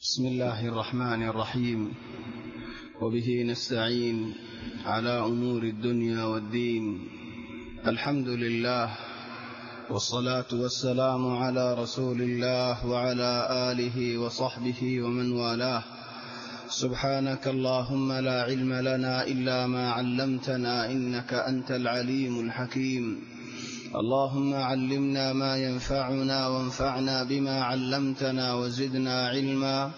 بسم الله الرحمن الرحيم. وبه نستعين على أمور الدنيا والدين. الحمد لله والصلاة والسلام على رسول الله وعلى آله وصحبه ومن والاه. سبحانك اللهم لا علم لنا إلا ما علمتنا إنك أنت العليم الحكيم. اللهم علمنا ما ينفعنا وانفعنا بما علمتنا وزدنا علما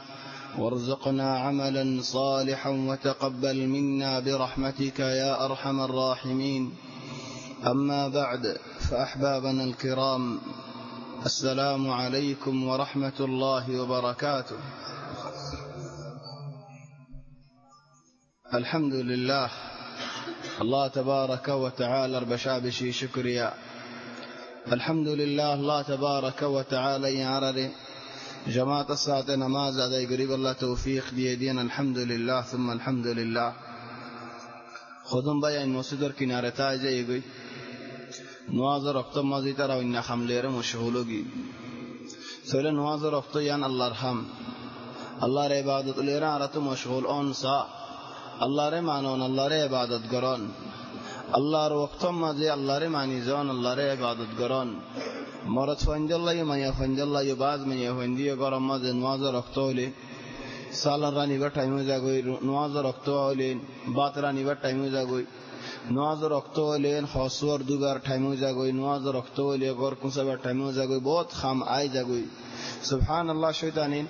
وارزقنا عملا صالحا وتقبل منا برحمتك يا أرحم الراحمين. أما بعد، فأحبابنا الكرام، السلام عليكم ورحمة الله وبركاته. الحمد لله، الله تبارك وتعالى بشابشي شكريا. الحمد لله الله تبارك وتعالى يعرر جماعة الساعة نماز هذا يقريب الله توفيق دين. الحمد لله ثم الحمد لله. خودم باید مصدر کنار تاجه یگوی نواز رفته مازی ترا و این خملیر مشغولگی سوال نواز رفته یان الله رحم الله ر عبادت لیرا عرت مشغول آنسا الله ر مانون الله ر عبادت گران الله ر وقت مازی الله ر مانیزان الله ر عبادت گران مرد فنج الله یا فنج الله یا بعض من یا فنجی گرام ماز نواز رفته لی سال رانی وقت ایمون جاگوی نواز رفته لی بات رانی وقت ایمون جاگوی نواز رفته لی خاصور دوبار ایمون جاگوی نواز رفته لی گور کنسا وقت ایمون جاگوی बहुत خام آی جاگوی سبحان الله شیطانین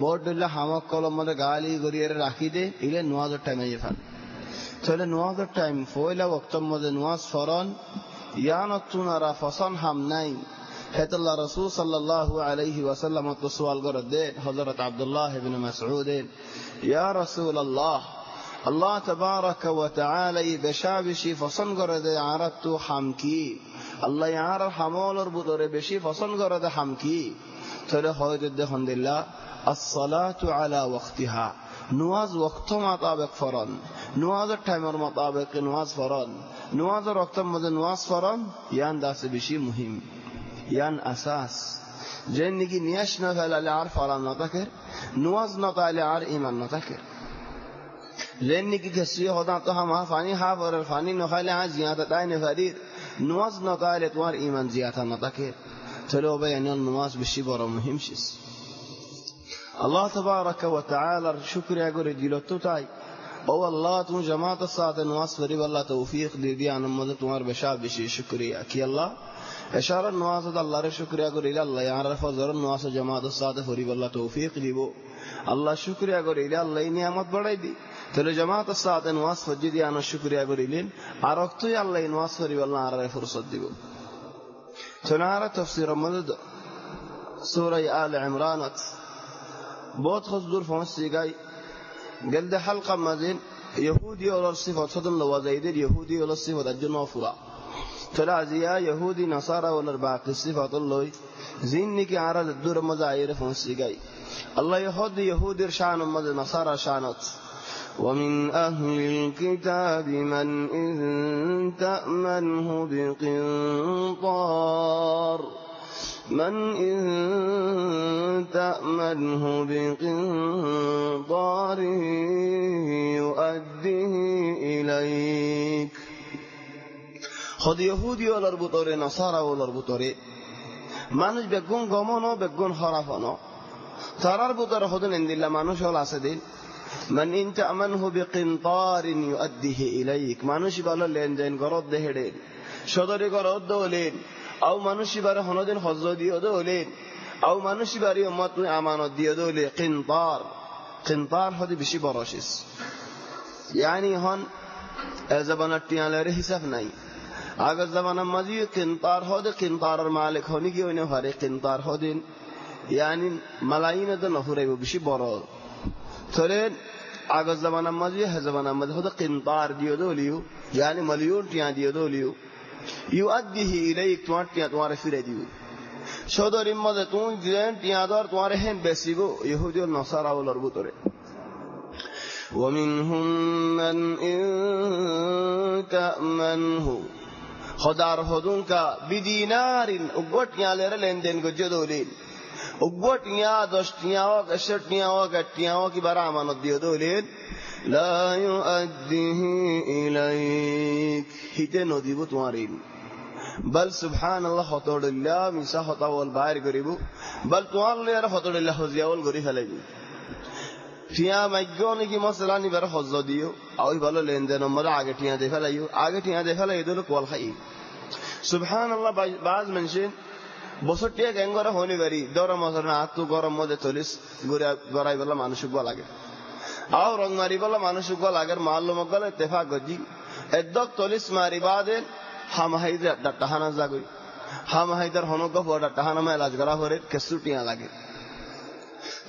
बहुत डल्ला हमाक कॉलम मध्य गाली गुरियर राखी दे इले नवाज टाइम है ये फल चले नवाज टाइम फोइला वक्त मध्य नवाज फरान या न तू नरा फसन हम नहीं है तो अल्लाह रसूल सल्लल्लाहु अलैहि वसल्लम तो सवाल कर दे हज़रत अब्दुल्लाह इब्न मसऊद या रसूल अल्लाह अल्लाह तबारक व तआला बेशाबिशी फसन कर दे आरत तो हम की अल्लाह यार हमोल और बुदरे बेशी फसन कर दे हम की चले होय दे हंदिल्ला الصلاة على وقتها نواز وقت مطابق فران نواز تایمر مطابق نواز فران نواز وقت مد نواز فران یان داس بشی مهم یان اساس زندگی نیاش نفعل العار فران نتکر نواز نطال العار ایمان نتکر زندگی کسی خدا تو هم فانی ها ور فانی نخال عن زیادت عین فرید نواز نطال توار ایمان زیادت نتکر چلو بیان نواز بشی برا مهم شیس الله تبارك وتعالى شكر يا غوري ديلوتو تاي او الله تو جماعت الساعه نواز فري والله توفيق دي دي ان مد تمہار بشاب بشي شکریہ کہ اللہ اشارہ نواز اللہ رے شکریہ غوري الله يعرف زر نواز جماعت الساعه فري والله توفيق دیبو الله شکریہ غوري الله نعمت بڑھائی دی تل جماعت الساعه نواز فجي دي ان شکریہ غوري لين ارقتو الله نواز فري والله ارے فرصت دیبو تنارا تفسير مد سورہ آل عمران बहुत खजूर फंसी गई गल्द हल्का मज़ीन यहूदी और सिफत सदन लवाज़ीद यहूदी और सिफत अज्जुनाफुरा तलाज़िया यहूदी नसारा और बाकी सिफत लोई ज़िन्नी की आरज़ दूर मज़ाहिर फंसी गई अल्लाह यहूदी शान मज़ नसारा शानत ومن أهل الكتاب من إن تأمنه بقنطار من إن تأمنه بقنطار يؤديه إليك خود يهودي ولا ربطوري نصارى ولا ربطوري مانوش بيكون غمونو بيكون خرافانو ترى ربطوري خودن عند الله مانوش ولا سدين من إن تأمنه بقنطار يؤديه إليك مانوش بالا لين جين غرض دهدين شدري غرض دولين او মানুষই বারে হনদিন হজ দিও দলে او মানুষই বারে উম্মত আমানত দিও দলে قنطار হদি বেশি বড়শিস yani হন জবানত টিয়ালের হিসাব নাই আগে জবানা মাজি قنطار হদি قنطارর মালিক হনি কি হইনে হারে قنطار হদিন yani মালাইন দ নহরে বেশি বড় তরে আগে জবানা মাজি জবানা মাজি হদি قنطار দিও দলিও yani মিলিয়ন টিয়া দিও দলিও يؤديه إليك توانتيا تواري فريديو شودر إمّا تون جين تيادار تواري هم بسيغو يهودي والنصارى والأربوطوري ومنهم من إن تأمنه خدار خدون کا بدینار اگوٹ یالر لیندن کو جدولین উগ্র টিয়া 10 টিয়া হোক 100 টিয়া হোক 1 টিয়া হোক কিবার আমানত দিও দলিল লা ইউআদ্দিহি ইলাইক হিতে নদিব তোমারিন বল সুবহানাল্লাহ হতদুল্লাহ মিসা হতাওয়াল বাইর করিব বল তোমার লয়ার হতদুল্লাহ হজিয়াওল গরি ফেলাইব টিয়া মাইগনি কি মসলা নিবার হজ দিও আই ভালো লেনদেন আমরা আগে টিয়া দে ফেলাইও আগে টিয়া দে ফেলাই দল কোল খাই সুবহানাল্লাহ বাজ মানুষের বছর টিয়া গ্যাঙ্গরা হনি বাড়ি দরম মসলা আতু গরম মধ্যে 40 গড়াই বলা মানুষ গো লাগে আও রং মারি বলা মানুষ গো লাগে মালুম গলে ইত্তেফাক গজি এদক 40 মারি বাদে হাম হাইদার ডাটাহানা জাগই হাম হাইদার হনক বড় ডাটাহানা মে ইলাজ করা হরে কেসু টিয়া লাগে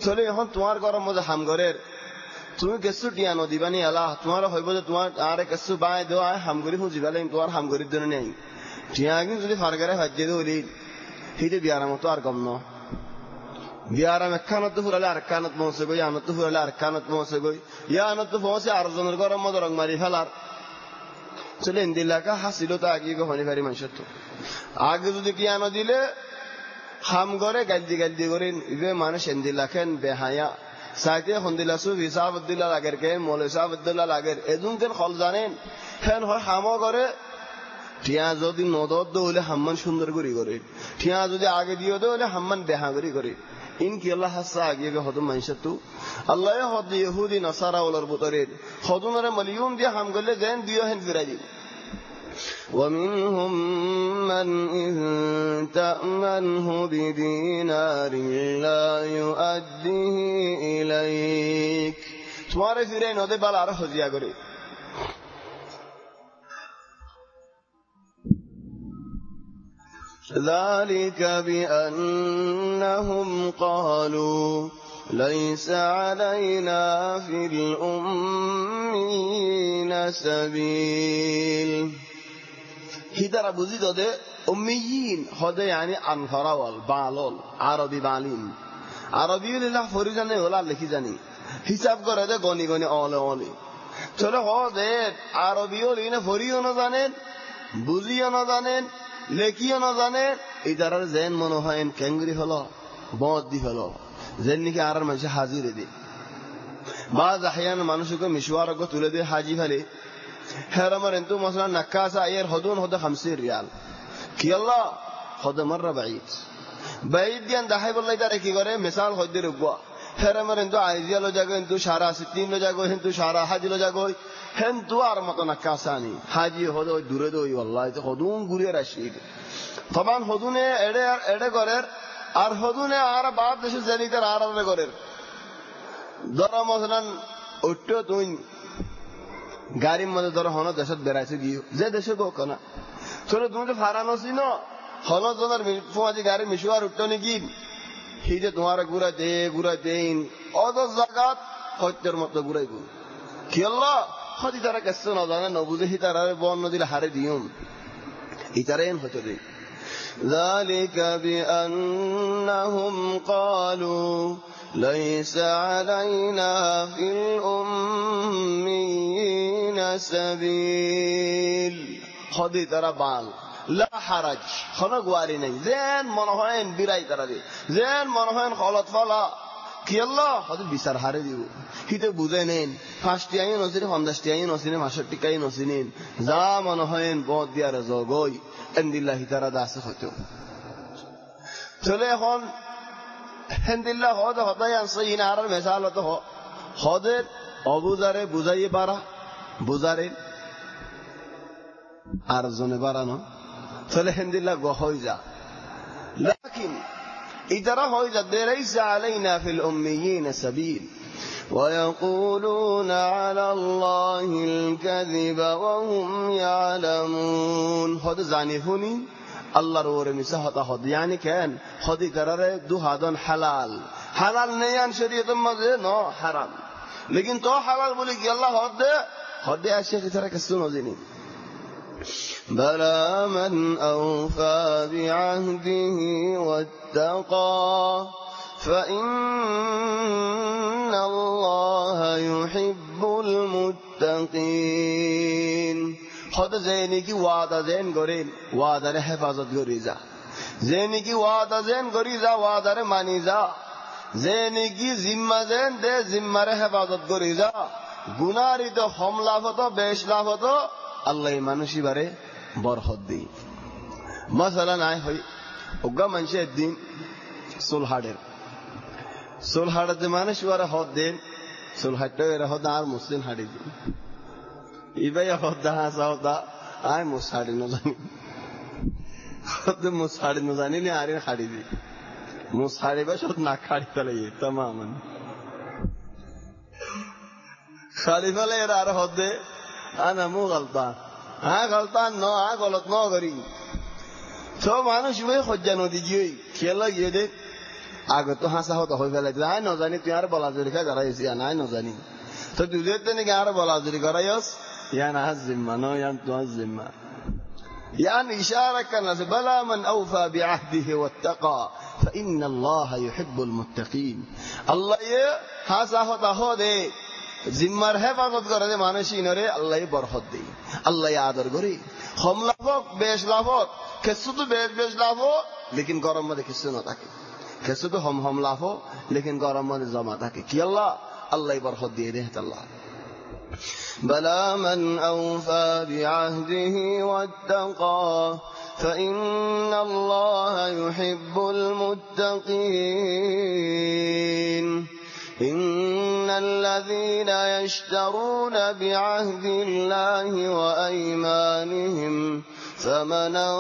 চলে এখন তোমার গরম মধ্যে হাম ঘরের তুমি কেসু টিয়া নদিবানি আল্লাহ তোমার হইব যে তোমার আরে কেসু বাই দেওয়া হাম গরি হুজিবালে তোমার হাম গরির জন্য নেই টিয়া কিন্তু যদি ফারগারে হাজ্জে দলি হিতে বিয়ারাম তো আর কম ন বিয়ারাম একখানত ফুরালে আর কানত পৌঁছে গই আনত ফুরালে আর কানত পৌঁছে গই ইয়া আনত পৌঁছে আর জনের গরম মধ্যে রং মারি ফেলার চলে ইন্দিল্লাকা হাসিল তো আগে হনি পারি মানুষের তো আগে যদি টিয়া নদিলে হাম করে গালদি করেন ইবে মানুষ ইন্দিল্লাখেন বেহায়া সাইতে হন্দিলাসু হিসাবউদ্দিল্লাহ লাগের কে মৌল হিসাবউদ্দিল্লাহ লাগের এজুনকেন খল জানেন ফেন হয় হামও করে টিয়া যদি নদত হলে হাম্মান সুন্দর করে টিয়া যদি আগে দিও হলে হাম্মান বেহা করে ইনকি আল্লাহ হাসা আগে হতো মানুষের তো আল্লাহ হদ ইহুদি নাসারা ওলর বুতরের হদুনরে মালিয়ুম দিয়ে হাম করলে যেন দিও হেন ফিরাই দিব ومنهم من إن تأمنه بدينار لا يؤديه إليك তোমারে ফিরে নদে বালা আর হজিয়া করে ذلك بأنهم قالوا ليس علينا في الأمين سبيل হিদারা বুঝি দে উম্মিয়িন হদে يعني আনফরাওয়াল বালল আরবি বালিন আরবি লিল্লাহ ফরিজানে ওলা লিখি জানি হিসাব করে দে গনি অলে চলে হদে আরবিও লিনে ফরিও না জানেন বুঝিও না জানেন লেখিও না জানেন ইদারার জেন মনে হয় কেঙ্গরি হলো বদ দি হলো জেন নাকি আর মানুষ হাজির দে বাজ আহয়ান মানুষকে মিশওয়ারকে তুলে দে হাজি ফেলে হেরামার এন্তু মসলা নাকাসা আয়ের হদুন হদে 50 রিয়াল কি আল্লাহ হদে মাররা বাইদ দিয়ান দাহাই বললাই তারে কি করে মিসাল হদে রুগবা হেরামার এন্তু আইজিয়া লো জাগো এন্তু সারা 60 লো জাগো এন্তু সারা হাজি লো জাগো হেন্তু আর মত নাকাসা নি হাজি হদে দূরে দই আল্লাহ তো হদুন গুরিয়ে রাশিদ তখন হদুনে এড়ে করের আর হদুনে আর বাদ দেশে জানিতার আর করের দরা মসলান ওটো তুই গাড়ির মধ্যে ধরো হন দেশত বেড়াইছে গিয়ে যে দেশে গোক না চলো তুমি তো ফারানো ছিল হন তোমার ফুয়াজি গাড়ি মিশুয়ার উঠতো নাকি হিজে তোমার ঘুরা দেন অত জাগাত হত্যের মতো ঘুরাইব কি আল্লাহ হতি তারা কেসে না জানে নবুঝে হিতারা বন নদীর হারে দিউম ইতারেন হতে দেয় ذلك بأنهم قالوا ليس علينا في الأمين سبيل خدي ترى بال لا حرج خنا غواري نہیں زين منهين বিরাই তারা দে زين منهين خلط فلا কি আল্লাহ হয়তো বিচার হারে দিব হিতে বুঝে নেন 5 টি আইন নসিনে 50 টি আইন নসিনে 65 টি আইন নসিনে যা মনহয়েন বহুত দিয়ার জগই আলহামদুলিল্লাহ তারা দাসে হতো চলে এখন আলহামদুলিল্লাহ হদ হদাই আনসাইন আর মিসাল তো হদের অবুজারে বুঝাইয়ে পারা বুঝারে আর জনে বাড়ানো চলে আলহামদুলিল্লাহ গহই যা লাকিন ইদারা হই যা লাইসা আলাইনা ফিল উম্মিয়িন সাবিল ويقولون على الله الكذب وهم يعلمون هذا زانيفوني الله روره মিছা হতা হদ يعني كان হদি করারে দু হাদন হালাল নেয়ান শরীয়তের মধ্যে ন হারাম लेकिन তো হালাল বলি কি আল্লাহ হদ আসে কি তারা কিছু নজিনি بلى من أوفى بعهده واتقى فإن الله يحب المتقين خود زيني کی وعدہ زين گورين وعدہ ره حفاظت گوري جا যে নাকি ওয়াদা যেন করি যা ওয়াদারে মানি যা, যে নাকি জিম্মা যেন দে জিম্মারে হেফাজত করি যা, গুনারিত হম লাভ হতো বেশ লাভ হতো আল্লাহ মানুষই বারে বরহত দিই। মশালা নাই হই অজ্ঞা মানুষের দিন সোলহাটের যে মানুষ বারে হদ দেন সোলহাটটা এরা হদ আর মুসলিম হাড়ি দিন ইবাই হদ্দা হাসা হদ্দা আয় মুসাড়ি ন জানি মুসাড়ি ন জানিলে আরে খাড়ি দি মুসাড়ি বা সব না খাড়ি ফেলে তামান খাড়ি ফেলে এরা আর হদ্দে আনা মু গলতান গলতান ন গলত ন করি সব মানুষ ইবাই সজ্জা নদী গিয়ে খেলা গিয়ে দে আগে তো হাসা হতো হয়ে ফেলে আয় ন জানি তুই আর বলা জরি খাই দাঁড়াইছি আয় ন জানি তো দুধের তো নাকি আর বলা জরি করাইস ইয়ান আজম্মা নো ইয়ান তো আজম্মা يعني إشارة كان بلى من أوفى بعهده واتقى فإن الله يحب المتقين الله هذا هو ده জিম্মার হেফাজত করে দে মানুষই নরে আল্লাহ বরকত দেই আল্লাহ আদর করি হম লাভক বেশ লাভক কিছু তো বেশ লাভ লেকিন গরম মধ্যে কিছু না থাকে কিছু তো হম লাভ লেকিন গরম মধ্যে জমা থাকে কি আল্লাহ বরকত দিয়ে দে আল্লাহ بلى من أوفى بعهده واتقى فإن الله يحب المتقين إن الذين يشترون بعهد الله وأيمانهم ثمنا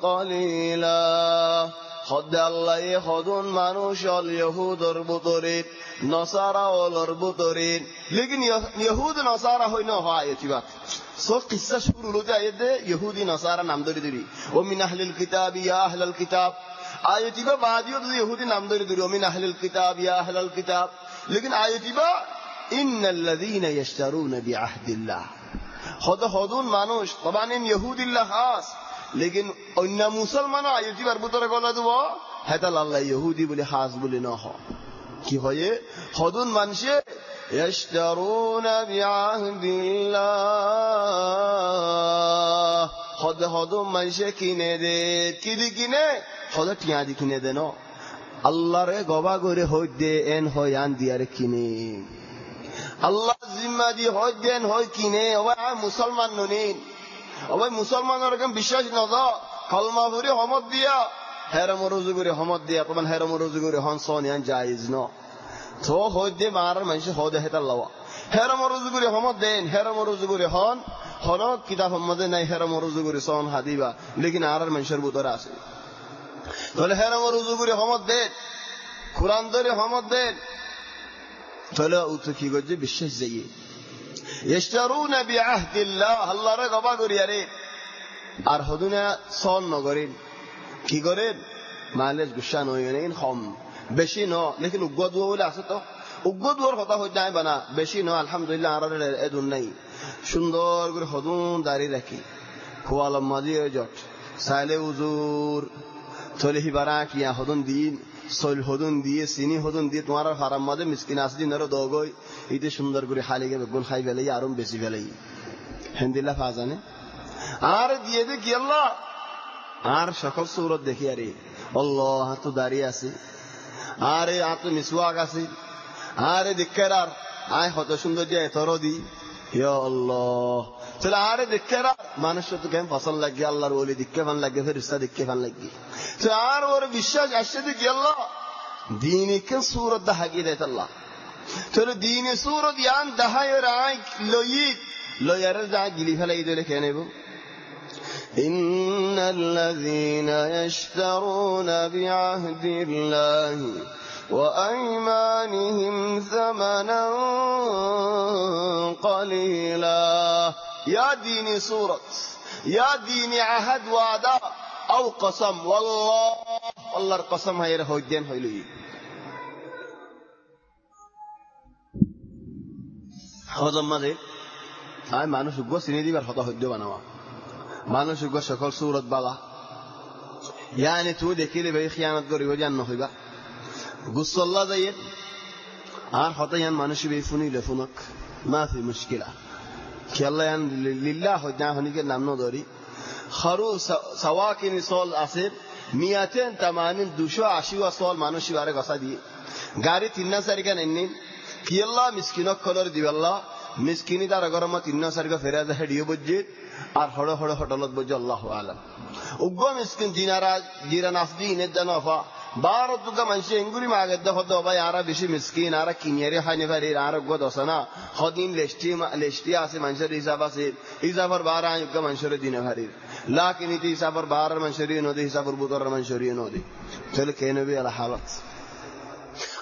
قليلا خد الله خدون মানুষ اليهود البطرين نصارى والبطرين लेकिन यहूद नसारा होई न হয় এতিবাত সো কিসসা শুরু হতে আয়াতে ইহুদি নসারা নাম ধরে দিবি ও মিন আহলিল কিতাব ইয়া আহলাল কিতাব আয়াতিবা বাদিও ইহুদি নাম ধরে দিবি ও মিন আহলিল কিতাব ইয়া আহলাল কিতাব लेकिन আয়াতিবা ইন্নাল্লাযীনা ইশতারুনা বিআহদিল্লাহ হদুন মানুষ তবানিন ইহুদিল্লাহ খাস लेकिन অন্য মুসলমান আয়াতিবার ভিতরে গলা দেব হেতাল আল্লাহ ইহুদি বলে খাস বলে না হয় কি হয় হদুন মানুষে يشترون بعهد الله হদ মানুষে কিনে দে কি দি কিনে হদ টিয়া দি কিনে দে ন আল্লাহরে গবা করে হই দে এন হয় আন দিয়ারে কিনে আল্লাহ জিম্মা দি হয় দেন হয় কিনে ওই মুসলমান ননিন ওই মুসলমানের কেন বিশ্বাস নদ কলমা ভরে হমদ দিয়া হেরম রুজু করে হমদ দিয়া তখন হেরম রুজু করে হন সনিয়ান জায়েজ ন তো হইতে মারার মানুষ হদে হেতার লওয়া হেরম রুজু করে হমদ দেন হেরম রুজু করে হন হন কিতাব মধ্যে নাই হেরম রুজু করে সন হাদিবা লেকিন আরার মানুষের ভিতরে আছে তাহলে হেরম রুজু করে হমদ দেন কোরআন ধরে হমদ দেন তাহলে উত কি করছে বিশ্বাস যাইয়ে ইশতারুনা বিআহদিল্লাহ আল্লাহর গবা করিয়ারে আর হদুনা সন নগরেন কি করেন মালেজ গুসা নয়নেন হম বেশি ন লেকিন উগ্র দুয়া বলে আছে তো উগ্র দুয়ার কথা হয়ে যায় বানা বেশি ন আলহামদুলিল্লাহ আর এদুন নাই সুন্দর করে হদুন দাঁড়িয়ে রাখি খোয়ালম মাঝি জট সাইলে উজুর চলে হিবারা কিয়া হদুন দিন সৈল হদুন দিয়ে চিনি হদুন দিয়ে তোমার ফারাম মাঝে মিসকিন আসি দিন আরো দগই ইতে সুন্দর করে খালি গে বেগুন খাই ফেলাই আরো বেশি ফেলাই হেন্দিল্লা ফাজানে আর দিয়ে দে কি আল্লাহ আর সকল সূরত দেখি আরে আল্লাহ তো দাঁড়িয়ে আছে আরে আত মিসওয়াক আছে আরে দিক্কার আয় কত সুন্দর যে এতরো দি ইয়া আল্লাহ চলে আরে দিক্কার মানুষ তো কেন পছন্দ লাগে আল্লাহর ওলি দিক্কে ভান লাগে ফেরেশতা দিক্কে ভান লাগে তো আর ওর বিশ্বাস আসছে কি আল্লাহ দীনে কে সূরত দাহাগি দেত আল্লাহ চলে দীনে সূরত ইয়ান দাহায়ের আই লইয়ার যা গিলি ফেলাই দিলে কেন নেব إن الذين يشترون بعهد الله وأيمانهم ثمنا قليلا يا ديني سورة يا ديني عهد وعدا أو قسم والله القسم هاي رهو الدين هاي لي هذا ما ذي هاي ما نشوفه سندي برهطه الدو بنوا মানুষ সকল সূরত বালা يعني تو দেখিলে ভাই খিয়ানত করিব জান নহইবা গুসল্লা যাইয়ে আর হতায়ান মানুষ বে ফুনিলে ফুনক মাফি মুশকিলা কি আল্লাহ লিল্লাহ হজা হনিকে নাম ন ধরি خرو سواکن سال আসে 280 280 سال মানুষই বারে গসা দিয়ে গাড়ি 3 সারিকা নেননি কি আল্লাহ মিসকিনক কলর দিবাল্লাহ মিসকিনি তার গরম 3 সারিকা ফেরাজা হেডিও বুঝে আর হড় হড় হটলত বুঝে আল্লাহু আলাম উগ্র মিসকিন জিরান আসদি ইনে জানাফা বারো তুকা মানুষে এঙ্গুরি মাগে দেখো ভাই আরা বেশি মিসকিন আরা কিনিয়ারে হাইনে পারে আর গো দসনা হদিন লেস্টি আছে মানুষের হিসাব আছে হিসাবের বার আয়ুকা মানুষের দিনে ভারি লাকিনিতে হিসাবের বার মানুষের নদী হিসাবের বুতর মানুষের নদী চলে কে নবী আলা হালাত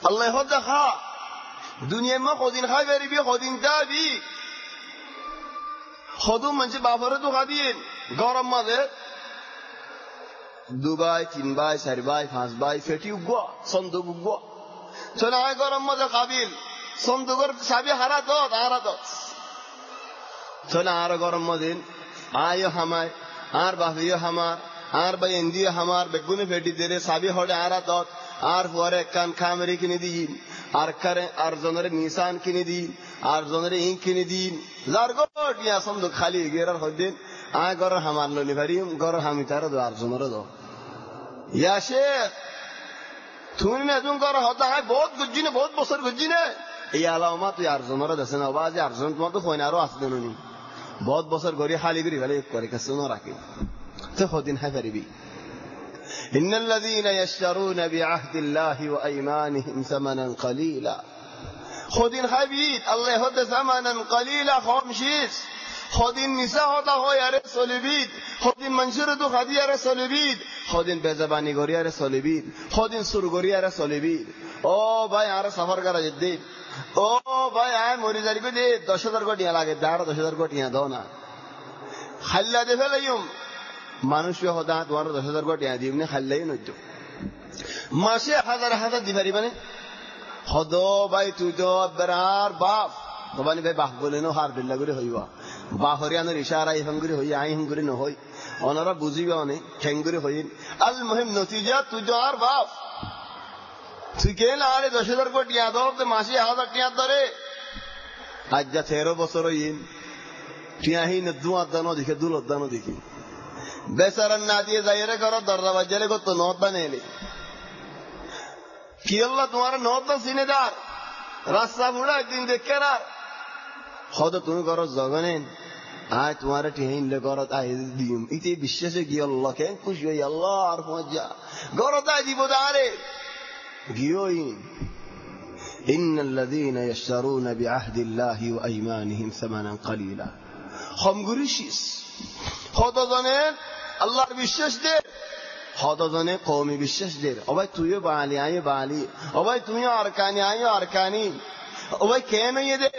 আল্লাহ হদ খা দুনিয়া মা হদিন খাই বেরিবি হদিন দাবি হদুম মানুষ বাফরে তো খাদিন গরম মাঝে 2 ভাই 3 ভাই 4 ভাই 5 ভাই ফেটি উগো সন্দুক উগো চলে আয় গরম মজা কাবিল সন্দুকের চাবি হারা তো চলে আর গরম মদিন আয় হামায় আর বাহিও হামার আর ভাই এন্দিও হামার বেগুনে ফেটি দেরে চাবি হড়ে আরা তো আর পরে কান খামরি কিনে দিন আর কারে আর জনরে নিশান কিনে দিন আর জনরে ইং কিনে দিন যার গোট ইয়া সন্দুক খালি গেরার হদিন আয় গর হামার লনি ভারি গর হামি তার দো আর জনরে দো ইয়া শেখ তুমি মেজুন কর হতা হয় বহুত গুজিনে বহুত বছর গুজিনে এই আলামা তুই আর জনরে দেছে না বাজে আর জন তোমার তো ফোন আরো আসবে নি বহুত বছর গরি খালি গরি ভালো করে কাছে না রাখি তো হদিন হাই পারিবি إن الذين يشترون بعهد الله وأيمانهم ثمنا قليلا خدين حبيب الله هد ثمنا قليلا خمشيس خدين نساء هذا هو يا رسول بيد خدين منشور دو خدي يا رسول بيد خدين بزباني غوري يا رسول بيد خدين سور غوري يا رسول بيد او ভাই আর সফর করা যেতে ও ভাই আয় মরি জারি কো দে 10000 কোটি লাগে 10000 কোটি দাও না খাল্লা দে ফেলাইম মানুষ হদা তোমার 10000 কোটি দিবনে খাল্লাই নইতো মাসে হাজার হাজার দিবারি মানে হদ ভাই তুই তো বরার বাপ তোবানি ভাই বাপ বলে নো হার বিল্লা করে হইবা বাহরিয়ানোর ইশারা ইহঙ্গুরি হই আই হঙ্গুরি ন হই অনরা বুঝিবা অনে ঠেঙ্গুরি হইন আল মুহিম নতিজা তুই তো আর বাপ তুই কে না আরে 10000 কোটি দাও তো মাসে 1000 টাকা ধরে আজ যা 13 বছর হইন টিয়াহিন দুয়া দানো দেখে দুলত দানো দেখি বেচারার না দিয়ে যাইরে করো দরজা বাজারে কত নদ নেলে কি আল্লাহ তোমার নদ সিনেদার রাস্তা বুড়া একদিন দেখে না হয়তো তুমি করো জগনেন আয় তোমার টিহিনলে করো তাই দিম ইতি বিশ্বাসে গিয়ে আল্লাহ কে খুশি হই আল্লাহ আর মজা করো তাই দিব দাঁড়ে গিয়েই إن الذين يشترون بعهد الله وأيمانهم ثمنا قليلا خمغريشيس হয়তো জানেন আল্লাহর বিশ্বাস দে হয়তো জানে কওমি বিশ্বাস দে ও ভাই তুইও বালি আইও বালি ও ভাই তুমিও আরকানি আইও আরকানি ও ভাই কেন ইয়ে দে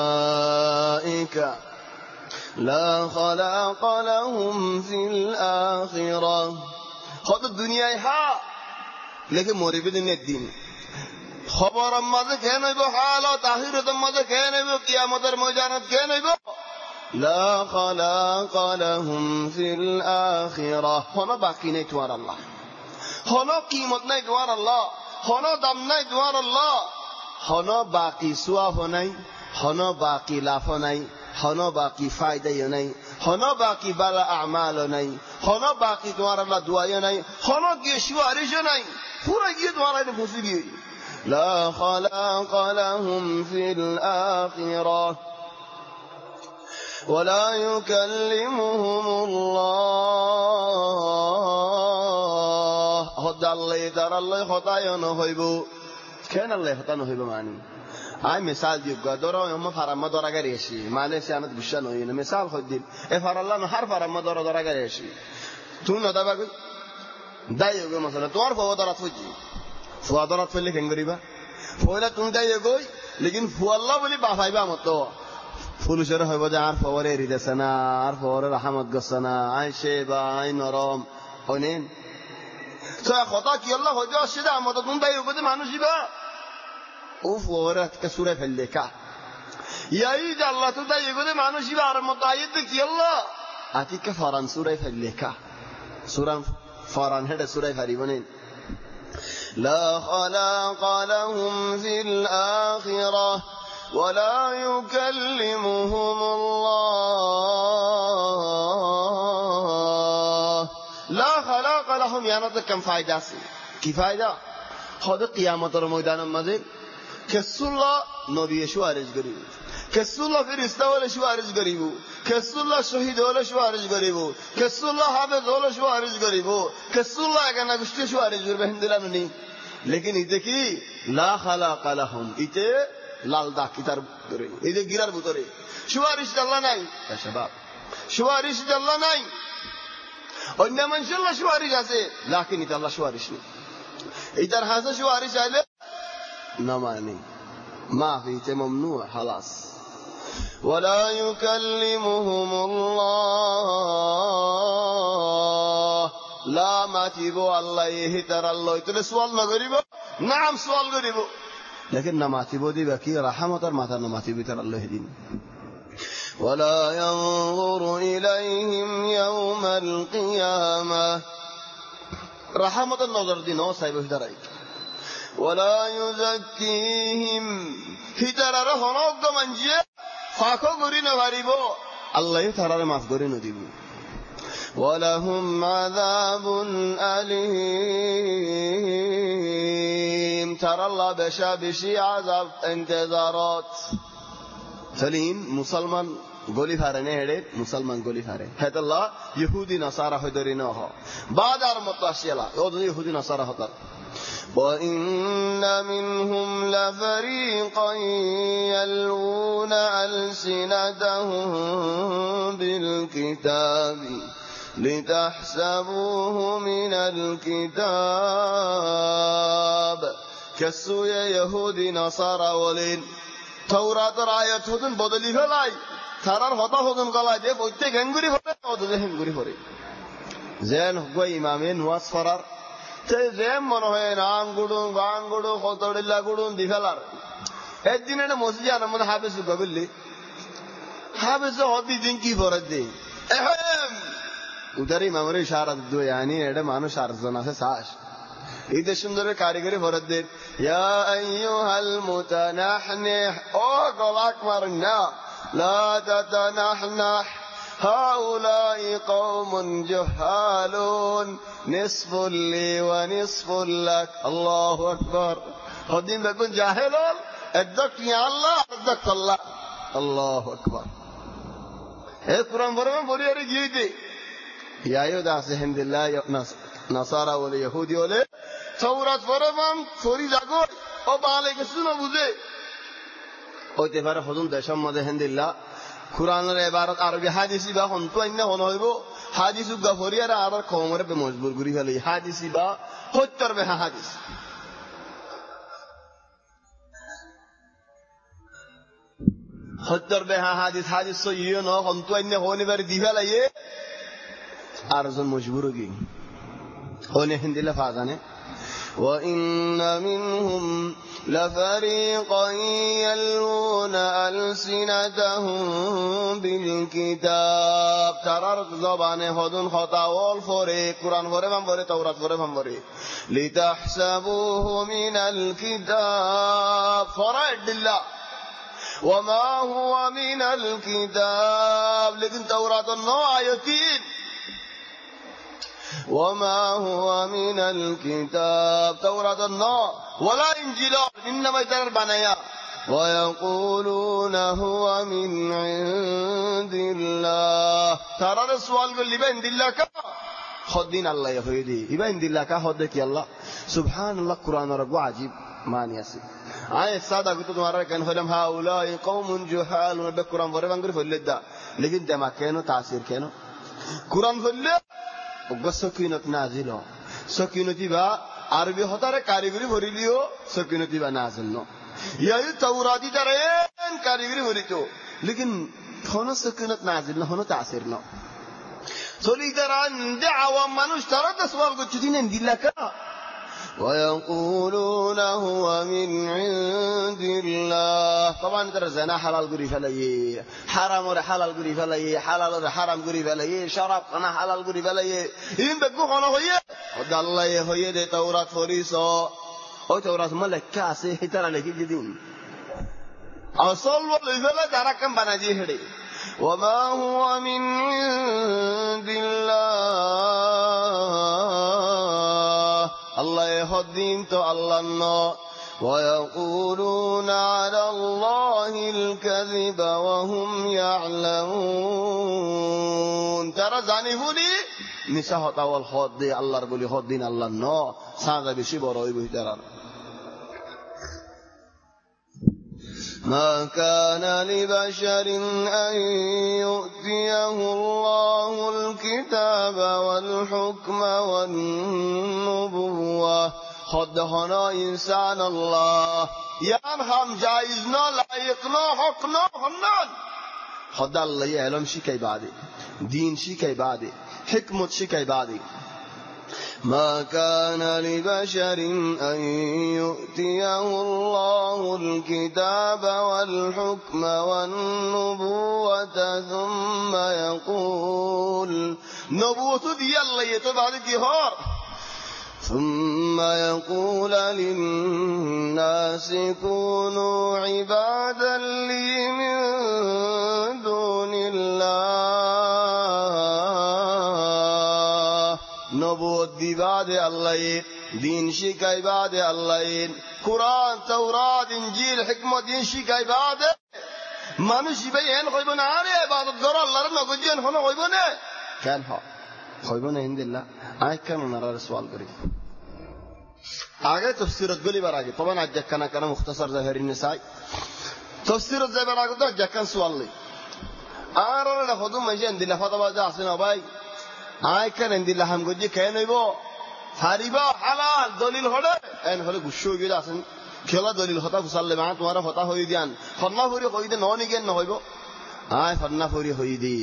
أولئك لا خلاق لهم في الآخرة خد الدنيا ها لكن مريب الدين خبر ماذا كان يبو حالات آخرة ماذا كان يبو قيامة المجانات كان يبو لا خلاق لهم في الآخرة هنا باقي نتوار الله هنا قيمت نتوار الله هنا دم نتوار الله هنا باقي سوا هناي هنا باقي لاف هناي هنا باقي فائدة هناي هنا باقي بلا أعمال هناي هنا باقي توار الله دعاء هناي هنا كيشوا عريش هناي پورا یہ دوارا نفوسی بھی لا خلاق لهم في الآخرة ولا يكلمهم الله خد الله در الله خطايا نهيبو كان الله خطا نهيبو معنی آئی مثال دیو گا دورا هم فرما دورا گریشی معنی سیانت گوشا نهینه مثال خود دید افر الله هر فرما دورا گریشی تو ندابا گوی দায় গো মশলা তোমার ফওয়াদারাত হইছি ফওয়াদারাত ফেললে কেন করিবা ফওয়ালা তুমি দায় গই লেকিন ফুয়াল্লাহ বলি বাফাইবা মত ফুলুসের হইব যে আর ফওয়ারে রিদেছে না আর ফওয়ারে রহমত গছে না আইছে বা আই নরম হইনেন তো কথা কি আল্লাহ হইছে আসিদা মত তুমি দায় গো যে মানুষইবা ও ফওয়ারে আজকে সূরা ফেললে কা ইয়াই যে আল্লাহ তো দায় গো যে মানুষইবা আর মত আইত কি আল্লাহ আতিকে ফরান সূরা ফেললে কা সূরা فران هذا سورة فريبانين لا خلاق لهم في الآخرة ولا يكلمهم الله لا خلاق لهم يعني كم فائدة কি ফায়দা خود قیامتর ময়দানের মাঝে কেসুল্লাহ নবী সুয়ারিশ করিব কেসুল্লাহ ফেরেশতা হলে সুয়ারিশ করিব কেসুল্লাহ শহীদ হলে সুয়ারিশ করিব কেসুল্লাহ হাফেজ হলে সুয়ারিশ করিব কেসুল্লাহ এখানে গোষ্ঠী সুয়ারিশ করবে হিন্দিলা নি লেকিন ইতে কি লা খালাক লাহুম ইতে লাল দাগ ইতার ভিতরে ইতে গিরার ভিতরে সুয়ারিশ আল্লাহ নাই শাবাব সুয়ারিশ আল্লাহ নাই অন্য মানুষের সুয়ারিশ আছে লেকিন ইতে আল্লাহ সুয়ারিশ নেই ইতার হাসে সুয়ারিশ আইলে না মানে মাফি তে মামনুআ خلاص ولا يكلمهم الله لا মাতিবো আল্লাহ এহি তার আল্লাহ ইতরে সওয়াল না করিব নাম সওয়াল করিব লেকিন না মাতিবো দিবা কি রহমতের মাথা না মাতিবি তার আল্লাহ দিন ولا ينظر إليهم يوم القيامة রহমতের নজর দিন ও সাইব হিদারাই ولا يزكيهم হিদারার হনক মানজিয়ে ফাঁকো করি না পারিব আল্লাহ তারারে মাফ করে না দিব ولهم عذاب أليم ترى الله بشا بشي عذاب انتظارات سليم مسلمان গলি ফারে নে হেডে মুসলমান গলি ফারে হেতাল্লাহ ইহুদি নাসারা হইদরি না হ বাদার মত আসিলা ও ইহুদি নাসারা হতার وإن منهم لفريقا يلوون ألسنتهم بالكتاب لتحسبوه من الكتاب كسو يهودي نصارى ولين توراة آيات هدن بدلي فلاي তারার হতা হদন গলায় দিয়ে বইতে গেঙ্গুরি হরে ওদের হেঙ্গুরি হরে যেন গই ইমামে নুয়াজ ফরার তে যেম মনে হয় নাঙ্গুড়ু গাঙ্গুড়ু কতড়িল্লা গুড়ুন দিফেলার একদিন একটা মসজিদে আর মধ্যে হাফেজ গবিল্লি হাফেজ হদি দিন কি ফরজ দে উদার ইমামের ইশারা দো yani এটা মানুষ আরজন আছে শ্বাস ঈদের সুন্দরের কারিগরি ফরজ দে ইয়া আইয়ুহাল মুতানাহনিহ ও গলাক মারুন না لا تتنحنح هؤلاء قوم جهالون نصف لي ونصف لك الله أكبر خدين بكون جاهلون ادك يا الله ادك الله الله أكبر القرآن فرمان فرياري جيدي يا يودا سهند الله نصارى ولا يهودي ولا توراة فرمان فري جاگوي او بالك سنو بوزي হইতে পারে হজুম দেশের মধ্যে হেন্দিল্লা কুরআনের ইবারত আরবি হাদিসি বা হন তো ইন্না হন হইব হাদিস উগা ফরিয়ার আর কমরে বে মজবুর করি ফেলে হাদিসি বা হত্তর বে হাদিস হত্তর বে হাদিস হাদিস সো ইয়ে ন হন তো ইন্না হনি বার দি ফেলাইয়ে আর জন মজবুর কি হনে হেন্দিল্লা ফাজানে وإن منهم لفريقا يلوون ألسنتهم بالكتاب ترى زبانه هدون خطاول فوري قرآن فوري من فوري توراة فوري من فوري لتحسبوه من الكتاب فرائد الله وما هو من الكتاب لكن توراة النوع آياتين وما هو من الكتاب توراة النار ولا إنجيل إنما يترى بنايا ويقولون هو من عند الله ترى السؤال قل لي عند الله كا خدين الله يفيدي يبقى عند الله كا خدك يا الله سبحان الله قرآن رجوا عجيب ما نياسي آية السادة قلت تمہارا كان فلم هؤلاء قوم جهال بالقرآن ورا بانغري فلدا لكن دما كانوا تأثير كانوا قرآن فلدا سكينة نازل سكينة با عربي هتاره কারিগরি ভরিলিও سكينة با نازل نو يا توراتی ترين কারিগরি ভরিতো लेकिन هنا سكينة نازل نو هنا تأثير نو سولي دران دعوة মানুষ তারা তো سوال করছে দিন দিল্লাকা ويقولون هو من عند الله طبعا ترى زنا حلال غري فلاي حرام اور حلال غري فلاي حلال اور حرام غري فلاي شراب انا حلال غري فلاي ان بكو خنا هي الله هي ده تورات فريسو ওই তাওরাত মা লেখা আছে হিতারা লিখি দিদিন আসল বলে ফেলে যারা কাম বানাই দিয়ে হেডে ওমা হুয়া মিন ইনদিল্লাহ আল্লাহ হদিন তো আল্লাহ ন ويقولون على الله الكذب وهم يعلمون ترى জানি হুনি নিশা হতাওয়াল হদ দে আল্লাহর বলি হদিন আল্লাহ ন সাজা বেশি বড় হইব তারা ما كان لبشر أن يؤتيه الله الكتاب والحكم والنبوة خد هنا إنسان الله يان هم جائزنا لائقنا حقنا هنان خد الله علم شكاي بعدي دين شكاي بعدي حكمة شكاي بعدي ما كان لبشر أن يؤتيه الله الكتاب والحكم والنبوة ثم يقول نبوة دي الله يتبع الجهار ثم يقول للناس كونوا عبادا لي من دون الله نبوت دي بعد الله دين شكاي بعد الله قرآن توراة انجيل حكمة دين شكاي بعد মানুষ ইবেন কইব না আরে ইবাদত করো আল্লাহর নগজেন হলো কইব না কেন কইব না ইনদিল্লাহ আই কেন নারার সওয়াল করি আগে তাফসীরত গলিবার আগে তখন আজ জাকানা কানা মুখতাসার জাহিরিন নিসাই তাফসীরত যাবার আগে তো জাকান সওয়াল লই আর ওরা হদু মাইজেন দিলা ফতোয়া যা আছে না ভাই আই কেন ইনদিল্লাহ হাম গজি কেন হইব হারিবা হালাল দলিল হলে এন হলে গুচ্ছ হয়ে আছেন খেলা দলিল হতা ফুসালে মা তোমার হতা হই দিয়ান ফন্না ফুরি কই দে ননি কেন নহইব আই ফন্না ফুরি হই দি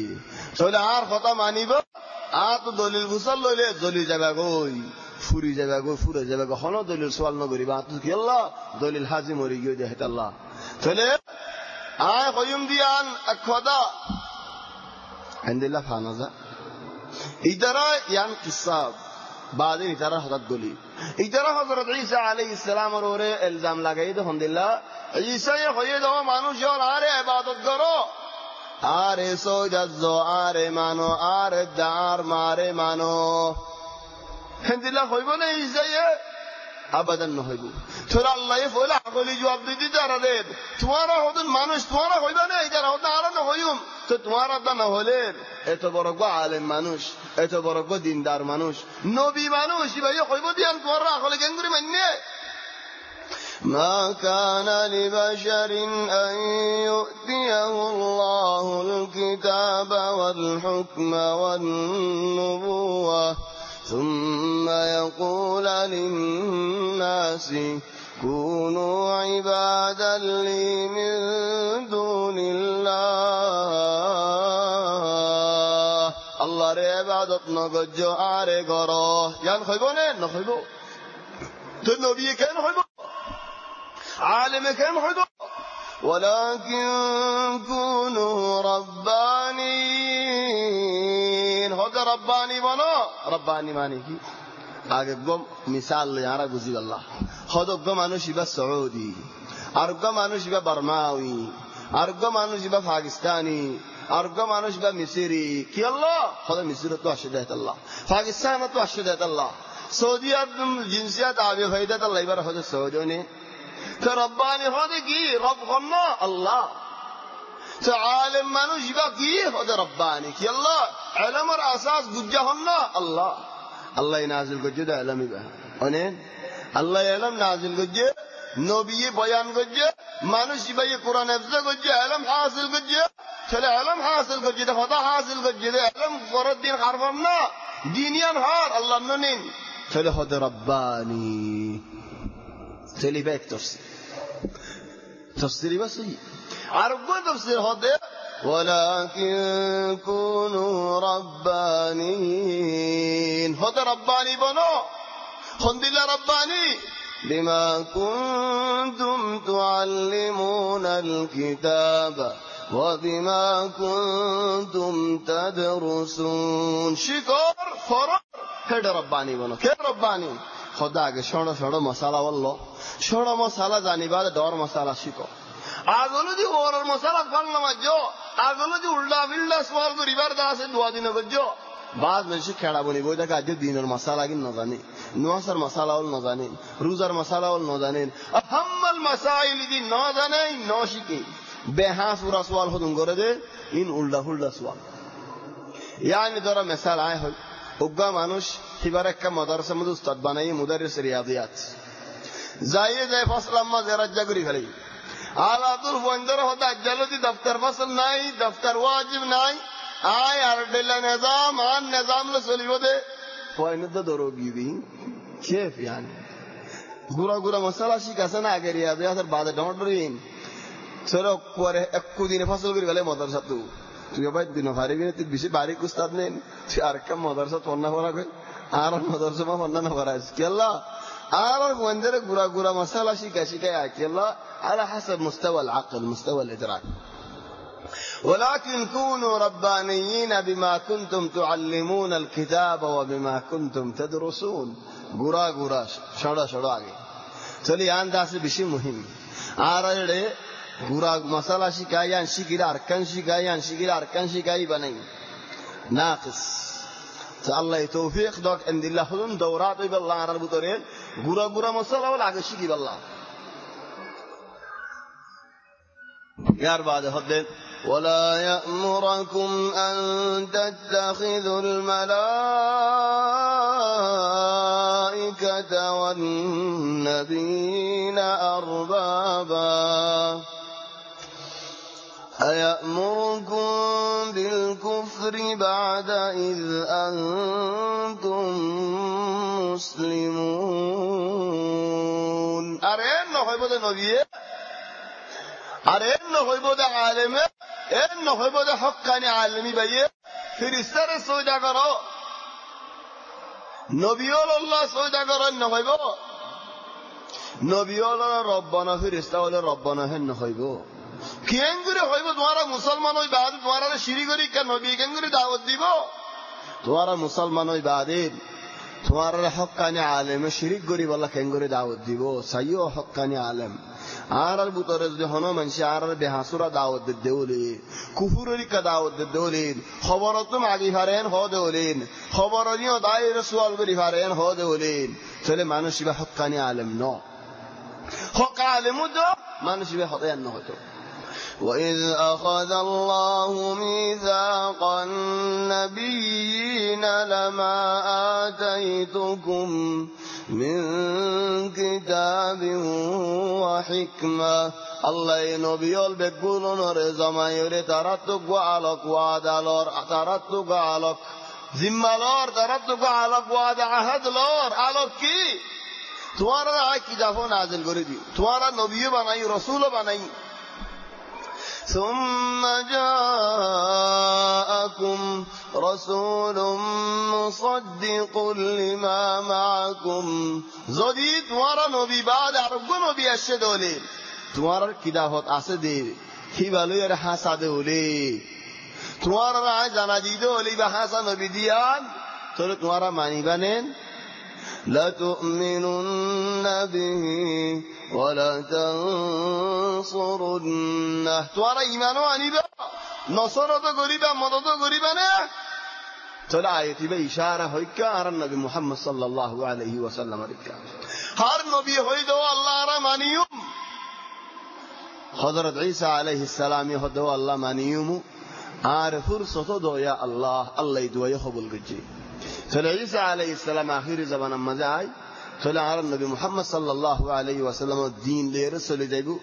তাহলে আর কথা মানিব আর তো দলিল ফুসাল লইলে দলিল যাবে গই ফুরি যাবে গো ফুরে যাবে গো হন দলিল সওয়াল নগরি বা তুই কি আল্লাহ দলিল হাজি মরি গিয়ে দে আল্লাহ তাহলে আই কয়ুম দিয়ান খোদা আলহামদুলিল্লাহ ফানাজা ইদারা ইয়ান কিসাব بعدين ترى حضرت قولي ترى حضرت عيسى عليه السلام ওরে ইলজাম লাগাই দে আলহামদুলিল্লাহ ঈসা হয়ে দাও মানুষ আর আরে ইবাদত করো আরে সওজাজ্জো আরে মানো আরে দার মারে মানো আলহামদুলিল্লাহ হইব না ঈসা আবাদান ন হইব তোরা আল্লাহ বলে আগলি জবাব দিতে তারা দে তোমারা হদন মানুষ তোমারা হইবা না এটা হদন আর না হইম তো তোমারা তো না হলে এত বড় গো আলেম মানুষ এত বড় গো দিনদার মানুষ নবী মানুষ ভাই হইব দিয়ান তোমারা আগলে কেন করে মাননে ما كان لبشر أن يؤتيه الله الكتاب والحكم والنبوة ثم يقول للناس كونوا عبادا لي من دون الله الله রে ইবাদত নগজ্জ আরে করো জান হইব না না হইব তো নবী কেন হইব عالم كم حدو ولكن كونوا ربانيين هذا رباني بنا رباني معنی کی آگے گم مثال یارا گزی اللہ خود گم مانوشی با سعودی ارگم مانوشی با برماوی ارگم مانوشی با پاکستانی ارگم مانوشی با مصری کی اللہ خدا مصر تو اشهد اللہ پاکستان تو اشهد اللہ سعودیت جنسیت آبی فائدہ اللہ بر خود سعودی تو ربانی خود کی رب خنا اللہ تو عالم মানুষ বা কি خود ربانی কি আল্লাহ علمর اساس গুজ্জা হন্না আল্লাহ আল্লাহ নাযিল করছে দা ইলমি বা অনেন আল্লাহ ইলম নাযিল করছে নবী বয়ান করছে মানুষ ভাই কোরআন হিফজ করছে ইলম হাসিল করছে চলে ইলম হাসিল করছে খোদা হাসিল করছে ইলম ফরদ দিন খারফম না দিনিয়ান হার আল্লাহ ননিন চলে خود ربانی চলি ব্যাক তফসিরি বাস আর কোন তফসির হবে ولكن كونوا ربانيين هذا رباني بنو الحمد لله رباني بما كنتم تعلمون الكتاب وبما كنتم تدرسون شكر فرق هذا رباني بنو كيف رباني খোদা আগে সড়ো সড়ো মশালা বললো সড়ো মশালা জানিবার ডর মশালা শিখো আগলো যে ওর মশালা পারলাম আজ আগলো যে উল্টা বিল্লা সোয়াল করিবার দা আছে দোয়া দিন করছো বাদ বেশি খেড়া বনি বই দেখে আজ দিনের মশালা কি ন জানি নোয়াসার মশালা হল ন জানেন রোজার মশালা হল ন জানেন আহাম্মাল মাসাইল দি ন জানে ন শিখে বেহাস উরা সোয়াল হদুম করে দে ইন উল্টা হুল্টা সোয়াল ইয়ানি ধরা মেসাল আয় হয় উগ্গা মানুষ হিবার একটা মাদ্রাসার মধ্যে উস্তাদ বানাই মুদারিস রিয়াদিয়াত যাইয়ে যায় ফসল আম্মা জেরাজ্জা করি ফেলে আলাতুল বন্দর হতে আজ্জালতি দফতর ফসল নাই দফতর ওয়াজিব নাই আয় আর ডেলা নিজাম আর নিজাম লো চলিব দে পয়নত দরগি দি কেফ ইয়ানি গুরা গুরা মশলা শিখাছে না আগে রিয়াদিয়াতের বাদে ডমডরিন চলো পরে একটু দিনে ফসল করে ফেলে মাদ্রাসা তুই ভাই দিন পারিবি না তুই বেশি বারিক উস্তাদ নেন তুই আর একটা মাদ্রাসা পড়না করা কই আর মাদ্রাসা মা পড়না না করা কেল্লা আর বন্ধের গুরা গুরা মশলা শিখা শিখায় কেল্লা على حسب مستوى العقل مستوى الإدراك ولكن كونوا ربانيين بما كنتم تعلمون الكتاب وبما كنتم تدرسون غرا غرا شڑا شڑا آگے چلی انداز بشی مهم آرڑے غرا مسئلہ شکایا شکر ارکان شکایا شکر ارکان شکائی بنائی ناقص الله توفيق دوك عند الله خذون دورات بالله على البطرين غرا غرا مسألة ولا آگے شکی بالله يا بعد هدين ولا يأمركم أن تتخذوا الملائكة والنبيين أربابا أيأمركم بالكفر بعد إذ أنتم مسلمون أرين نحب النبي আর এর নহইব দে আলেমে এর নহইব দে হক্কানি আলেমি বাইয়ে ফিরিস্তারে সৌদা করো নবীউল্লাহ সৌদা করো নহইব নবীউল্লাহ রব্বানা ফিরিস্তা হলে রব্বানা হেন নহইব কেন করে হইব তোমারা মুসলমান হই বাদ তোমারা শিরিক করি কেন নবী কেন করে দাওয়াত দিব তোমারা মুসলমান হই বাদে তোমারা হক্কানি আলেমে শিরিক করি বলা কেন করে দাওয়াত দিব সাইয়্য হক্কানি আলেম আর বুতরে যদি হনো মানুষ আর বেহাসুরা দাওয়াত দেউলি কুফুরের কা দাওয়াত দেউলি খবর তো মাগি ফারেন হ দেউলিন খবর নিও দায়ের সুয়াল করি ফারেন হ দেউলিন চলে মানুষ বা হক্কানি আলেম ন হক আলেম তো মানুষ বা হতায়ান ন হতো وإذ أخذ الله ميثاق النبيين لما آتيتكم من كتاب وحكمة الله نبيول بقولون رزماير ترتق على وعدالور ترتق على ذمالور ترتق على وعد عهد لور على كي توارا كتاب نازل করে দিও توارا নবী বানাই রাসূল বানাই ثم جاءكم رسول مصدق لما معكم যদি তোমারা নবী বাদ আর কোন নবী আসে দলে তোমার কিতাবত আছে দে কি ভালো এর হাসা দে ওলে তোমারা জানা দি দলে বা হাসা নবী দিয়ান তাহলে তোমারা মানিবানেন لا تؤمنن به ولا تنصرنه توارا ایمانو آنیبا نصرتو گریبا مددو گریبا نه چلا آیتی با اشاره ہوئی که آر نبی محمد صلی اللہ علیہ وسلم رکا ہر نبی ہوئی دو اللہ را مانیوم حضرت عیسیٰ علیہ السلام دو اللہ مانیوم آر فرصتو دو یا اللہ دو یا خبول گجی چلا عیسیٰ علیہ السلام آخر زبان مزا آئی چلا آر نبی محمد صلی اللہ علیہ وسلم دین لے رسول جائبو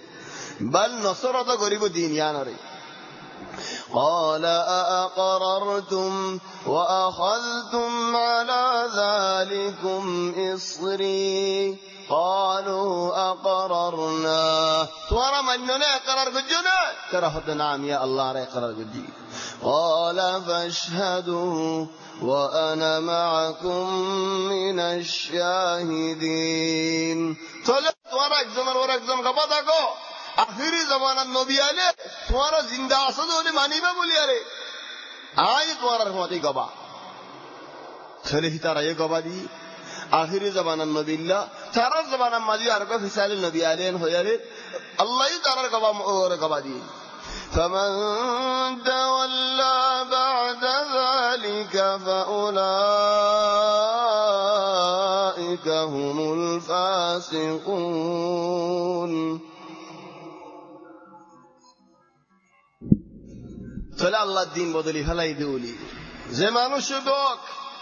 بل نصرتو گریبو دین یانا رئی قال أأقررتم وأخذتم على ذلكم إصري قالوا أقررنا توارا مننا اقرار قجنا كرهت نعم يا الله رأي اقرار قجي قال فاشهدوا وأنا معكم من الشاهدين توارا اكزمر ورا اكزم قبضا کو آخری زمانہ نبی آلے تمہارا زندہ آسد ہونے مانی میں بولی آرے آئی تمہارا رحمتی گبا چلے ہی تارا یہ گبا دی آخری زبان النبیلا تارا زبان ماضی عربه فسال النبی علیه هیاره الله تارا کبا دی فمن تولى بعد ذلك فأولئك هم الفاسقون فلا الله الدين بدلی فلا يدولي زمانو شدوك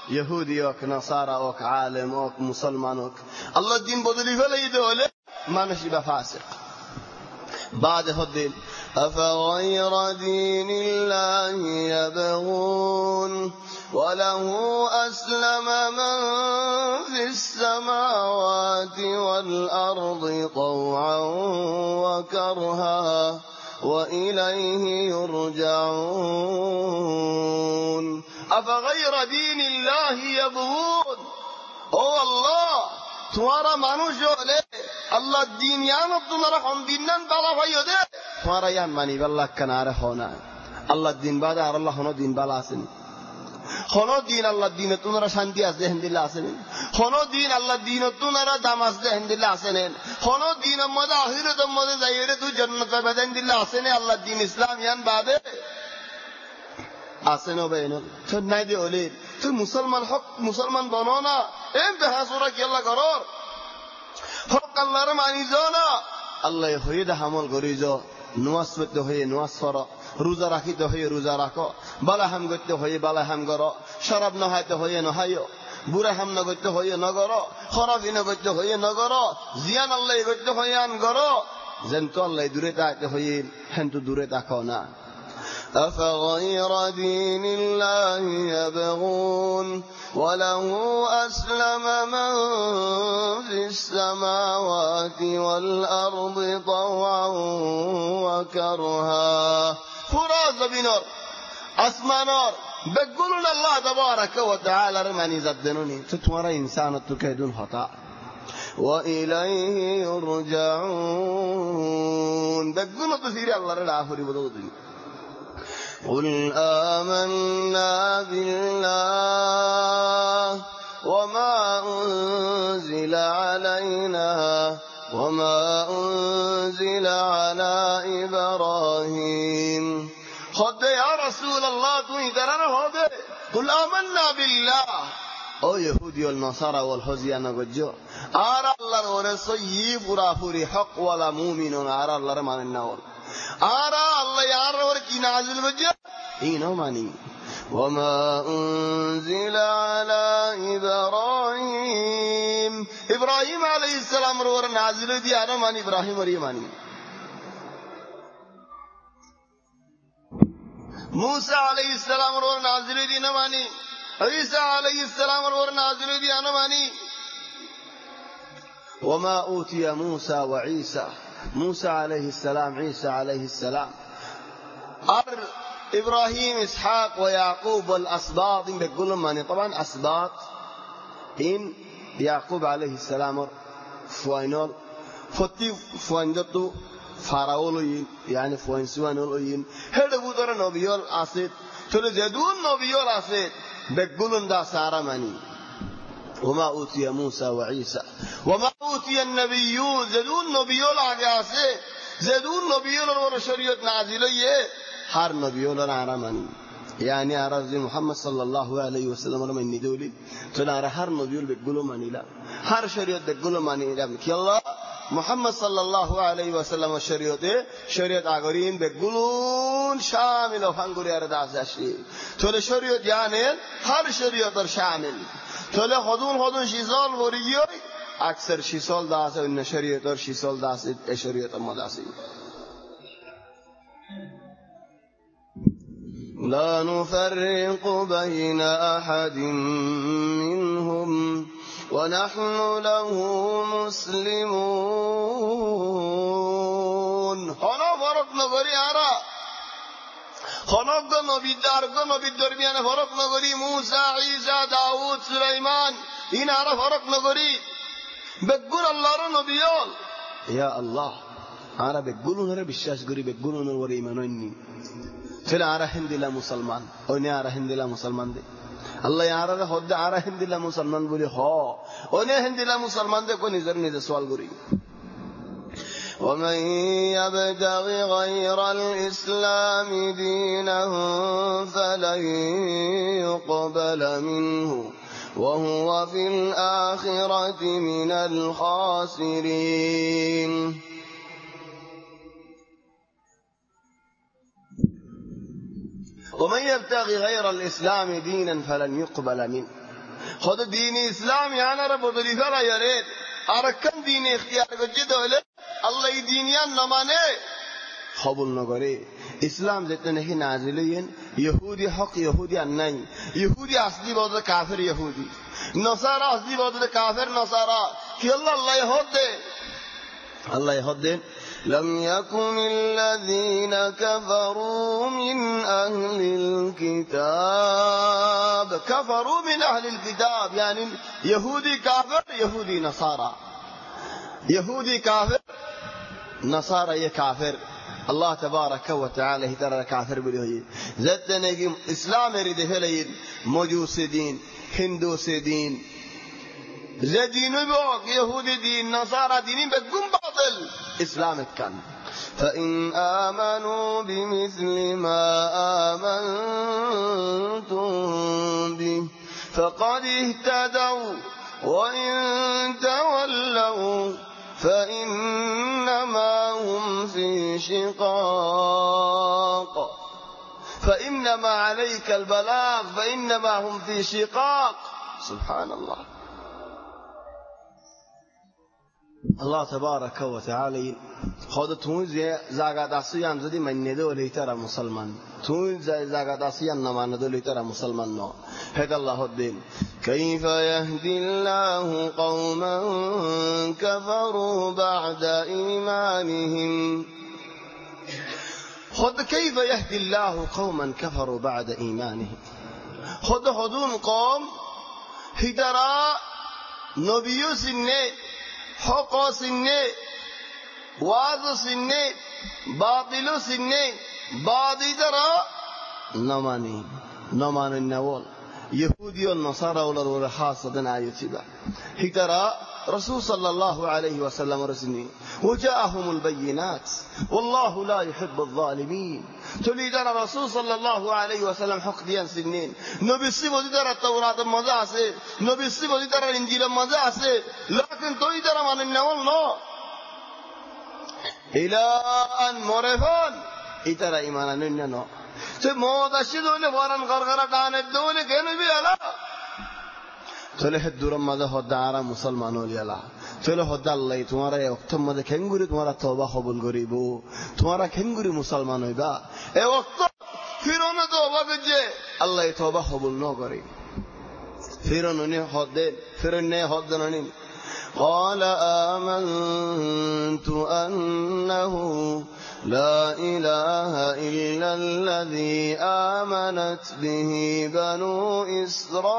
يهودي اوك نصارى اوك عالم اوك مسلمان اوك الله الدين بدلی فلا يدولي ما نشي فاسق بعد الدين أفغير دين الله يبغون وله أسلم من في السماوات والأرض طوعا وكرها وإليه يرجعون أفغير دين الله يبغون أو الله تمہارا مانوش جو لے اللہ دین یان تمہارا ہم دینن بالا بھائیو دے تمہارا یان مانی باللہ کنارے ہونا اللہ دین بادا اور اللہ ہنو دین بالا آسن ہنو دین اللہ دین تمہارا شانتی از دہن دل آسن ہنو دین اللہ دین تمہارا دام از دہن دل آسن ہنو دین مدہ آخرت مدہ زہیر تو جنت بدن دل آسن اللہ دین اسلام یان بادے آسنو بینو تو نہیں دے اولید تو مسلمان حق مسلمان بنونا این به حسورا که الله قرار حق الله را معنی زانا الله خرید حمل گریزا نواز بده های نواز فرا روزه راکی ده های روزه راکا بالا هم گفته های بالا هم گرا شراب نهایت های نهایو بوره هم نگفته های نگرا خرابی نگفته های نگرا زیان الله گفته های انگرا زنتو الله دوره تاکته های هندو دوره تاکانا أفغير دين الله يبغون وله أسلم من في السماوات والأرض طوعا وكرها فراز بنور أسمانور بقولون الله تبارك وتعالى رماني زدنوني تتمرى إنسان تكيدون خطأ وإليه يرجعون بقولون تثيري الله رلعافري بدودني قل آمنا بالله وما أنزل علينا وما أنزل على إبراهيم خد يا رسول الله تو إدرانا هذا قل آمنا بالله أو يهودي والنصارى والحزيان وجو أرى الله ورسوله فرافوري حق ولا مؤمن أرى الله رمان النور آرا اللہ یار اور کی نازل وجہ اینو مانی وما انزل على ابراہیم ابراہیم علیہ السلام اور نازل دی آرا مانی ابراہیم اور یہ مانی موسیٰ علیہ السلام اور نازل دی نہ مانی عیسیٰ علیہ السلام اور نازل دی آنا مانی وما اوتی موسیٰ وعیسیٰ موسى عليه السلام عيسى عليه السلام إبراهيم إسحاق ويعقوب والأسباط بيقولون ماني طبعا أسباط إن يعقوب عليه السلام فوينول فتي فويندتو فاراولوين يعني فوينسوانولوين هذا بودر نبيول أسيد تقول زدون نبيول أسيد بيقولون دا سارة ماني وما أوتي موسى وعيسى وما أوتي النبيون زدون نبيون آگاسه زدون نبيون ورشريت نازلية هر نبيون عرماني يعني عرض محمد صلى الله عليه وسلم لما ندولي تنار هر نبيون بيقولوا ماني لا هر شريعت بيقولوا ماني لا كي الله محمد صلى الله عليه وسلم شريعت آگرين بيقولون شامل وفنگوري ارداز اشي تول شريعت يعني هر شريعت شامل تول خودون شیزال وریوی اکثر شیزال داسه و شریعت اور شیزال داسه شریعت مداسه لا نفرق بين أحد منهم ونحن له مسلمون خنا فرق نگری آرا خنا نبی دارگو نبی درمیان فرق نگری موسی عیسی داوود سلیمان این آرا فرق نگری بگور الله رو نبیال یا الله آرا بگولون رو بشاش گری بگولون رو ایمانو اینی تلا آرا هندی لا مسلمان او نه آرا هندی لا مسلمان دی আল্লাহ ইয়ারা হদ্দে আরা হিন্দিলা মুসলমান বলি হ ওনে হিন্দিলা মুসলমান দে কোন নিজে সওয়াল করি ومن يبتغ غير الإسلام دينا فلن يقبل منه وهو في الآخرة من الخاسرين ومن يبتغي غير الإسلام دينا فلن يقبل منه خود دين إسلام يعني رب دليفرا يريد أركن دين اختيار جد ولا الله دينيان نمانه قبول نگره اسلام جتنے نہیں نازل ہیں یہودی حق یہودی نہیں یہودی اصلی بہت کافر یہودی نصارى اصلی بہت کافر نصارى کہ اللہ یہود دے لم يكن الذين كفروا من أهل الكتاب كفروا من أهل الكتاب يعني يهودي كافر يهودي نصارى يهودي كافر نصارى ये काफिर अल्लाह तबारक व तआला ही तरह काफिर बोले हुए जतने कि इस्लाम मेरी देखे लई मौजूद से दीन हिंदू से दीन जदीनों बो यहूदी दीन नसारा दीनी बेगुम बातिल इस्लाम कन فإن آمنوا بمثل ما آمنتم به فقد اهتدوا وإن تولوا فإنما هم في شقاق فإنما عليك البلاغ فإنما هم في شقاق سبحان الله الله تبارك وتعالى خود تون زاغا داسيان زدي من ندو ليترى مسلمان تون زاغا داسيان نما ندو ليترى مسلمان نو هذا الله الدين كيف يهدي الله قوما كفروا بعد إيمانهم خود كيف يهدي الله قوما كفروا بعد إيمانهم خود خدون قوم هدرا نبيو سنة حق سنة واض سنة باطل سنة باطل درا نمان النوال يهودي والنصارى ولا خاصة آياتها هترى رسول صلى الله عليه وسلم رسني وجاءهم البينات والله لا يحب الظالمين تريد رسول صلى الله عليه وسلم حق ديان سنين نبي الصفة ترى التوراة مزاسة نبي الصفة ترى الإنجيل مزاسة لكن تريد من النوال نو إلى أن مرفان إترى إيمانا ننو تو موضشی دوله وارن غرغره دانه دوله کنو بیالا توله دورم مده خدارا مسلمانو لیالا توله خد الله تمہارا وقت مده کنگوری تمہارا توبه قبول کریبو تمہارا کنگوری مسلمانو با ای وقت فیرون توبه کجه الله توبه قبول نو کری فیرون نه خد فیرون نه خد ننی قال آمنت أنه لا إله إلا الذي آمنت به بنو إسرائيل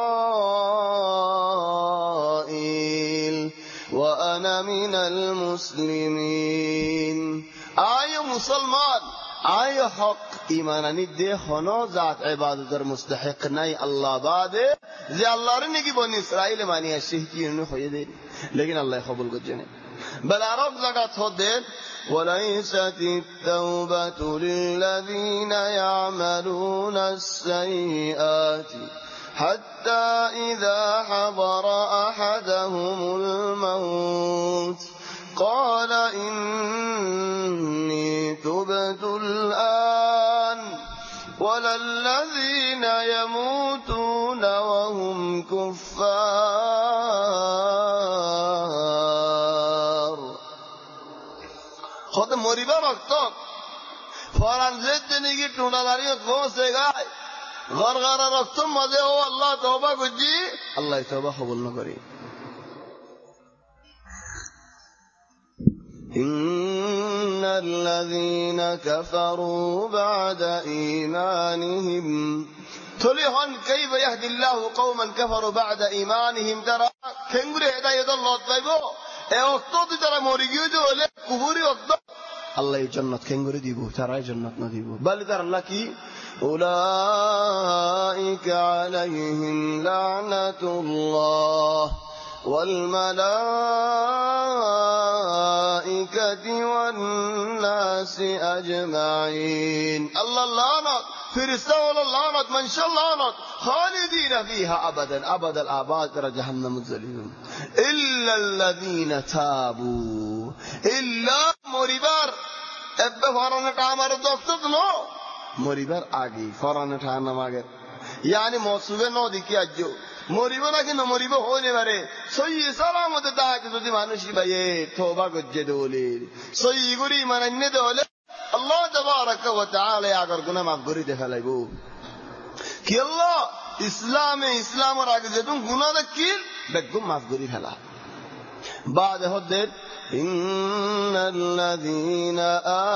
وأنا من المسلمين آية مسلمان آية حق إيمانا ندي خنو ذات عبادة در مستحق ناي الله بعد زي الله رني کی بني إسرائيل ماني الشيخ کی انو خوية دين لیکن الله قبول کجنے بل عرب زکات خود دين وليست التوبة للذين يعملون السيئات حتى إذا حضر أحدهم الموت قال إني تبت الآن ولا الذين يموتون وهم كفار خود مریبا وقتا فوران زندگی ٹونالاری پہنچے گا غرغرہ رقصم مزے ہو اللہ توبہ کجی اللہ توبہ قبول نہ کری إن الذين كفروا بعد إيمانهم تليهن كيف يهدي الله قوما كفروا بعد إيمانهم ترى كنغري هداية الله طيبو اے وقتو ترى موريجو جو لے کفری وقتو আল্লাহ জান্নাত কেন করে দিব, তারাই জান্নাত না দিব। বলে তার আল্লাহ কি, উলাইকা আলাইহিম লানাতুল্লাহ ওয়াল মালাইকাতি ওয়ান নাসি আজমাইন। আল্লাহ লানত, ফেরেশতা ওয়ালা লানত, মানুষের লানত, খালিদিনা ফিহা আবাদান, আবাদাল আবাদ, তারা জাহান্নামে জ্বলিবেন। ইল্লাল্লাযীনা তাবু, ইল্লা মরিবার এব্বে ফরানাটা আমার দস্তত নো, মরিবার আগে ফরানাটা নাম আগে, ইয়ানি মৌসুবে ন দেখি আজ মরিব না কিন্তু মরিব হইলে পারে। সই সালামতে তাকে যদি মানুষই ভাইয়ে তওবা করছে দৌলে সই গুরি মানান্নে দৌলে আল্লাহ তাবারাক ওয়া তাআলা আগর গুনাহ মাফ করে দে ফেলাইব। কি আল্লাহ ইসলামের আগে যেতুম গুনাহ দেখিল বেগুম মাফ করে ফেলা। بعد هدد إن الذين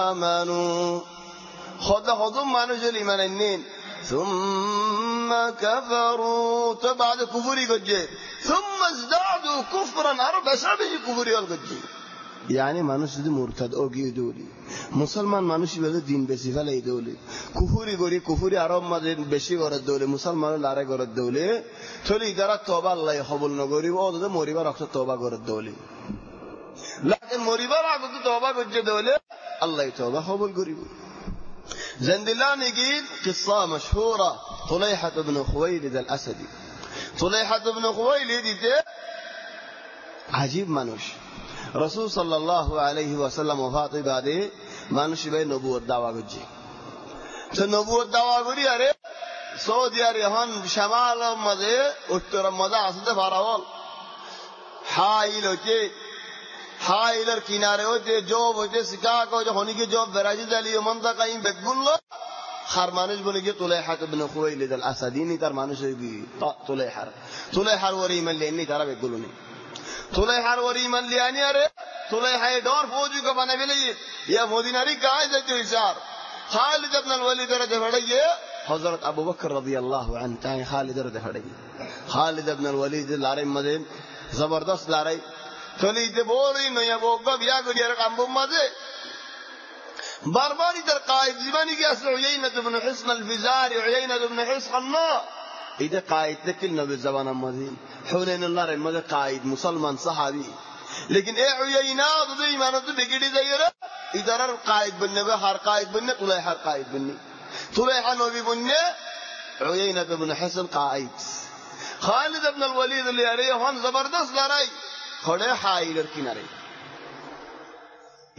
آمنوا خذهم মানুষ ইমান আনেন ثم كفروا তো بعد কুফরি করছে ثم ازدادوا كفرا আর বেশি কুফরি হল করছে। يعني মানুষ যদি মুরতাদ ও গিয়ে দৌলি মুসলমান মানুষ বলে দিন বেশি ফেলাই দৌলি কুফরি করি কুফরি আরব মাঝে বেশি করে দৌলে মুসলমান লারে করে দৌলে চলি যারা তওবা আল্লাহ কবুল ন করিব ওদের মরিবার অক্ষ তওবা করে দৌলি লাকিন মরিবার আগে তো তওবা করছে দৌলে আল্লাহ তওবা কবুল করিব। زندلاني قيل قصة مشهورة طليحة بن خويلد الأسدي. طليحة بن خويلد عجيب মানুষ رسول صلى الله عليه وسلم وفاطمه بعده মানুষ ভাই নবুয়ত দাওয়া করছে। তো নবুয়ত দাওয়া করি আরে সৌদি আর এখন শামাল মাঝে উত্তর মজা আসতে ফারাওয়াল হাইল হচ্ছে হাইলের কিনারে হচ্ছে জব হচ্ছে শিকাগো হনিকে জব বেরাজি দালিও মন্তাকাই বেগুল্লো হার মানুষ বলে গিয়ে তুলাইহা ইবনে খুওয়াইলিদ আল আসাদিনি তার মানুষ হয়ে গিয়ে তুলাইহার ওরে ইমান লেনি তারা বেগুলো নেই তুলাইহার ওরে ইমান লিয়ানি আরে তুলাইহায় ডর ফৌজি को बना मिले ये मदीनारी गाय जाते इशार खालिद इब्न वलीद रजे फड़िए हजरत अबू बकर रदियल्लाहु अन्हु ताई खालिद रजे फड़िए खालिद इब्न वलीद लारे मदे जबरदस्त लारे चलीते बोली नया बोगा बिया गुडियर कांबो मजे बारबारी दर कायद जीवानी के असर उयैना इब्न हिस्न अल-फिजारी उयैना इब्न हिस्न अन्ना इधर कायद तकिल नबी जबान मदे हुनैन अल्लाह रे मदे कायद मुसलमान सहाबी लेकिन ए उयैना तो ईमान तो बिगड़ी जाइए इधर कायद बनने में हर कायद बनने तुलैहा कायद बनने तुलैहा नबी बनने उयैना इब्न हिस्न कायद खालिद इब्न अल-वलीद ले रहे हम जबरदस्त लड़ाई खड़े हाइलर किनारे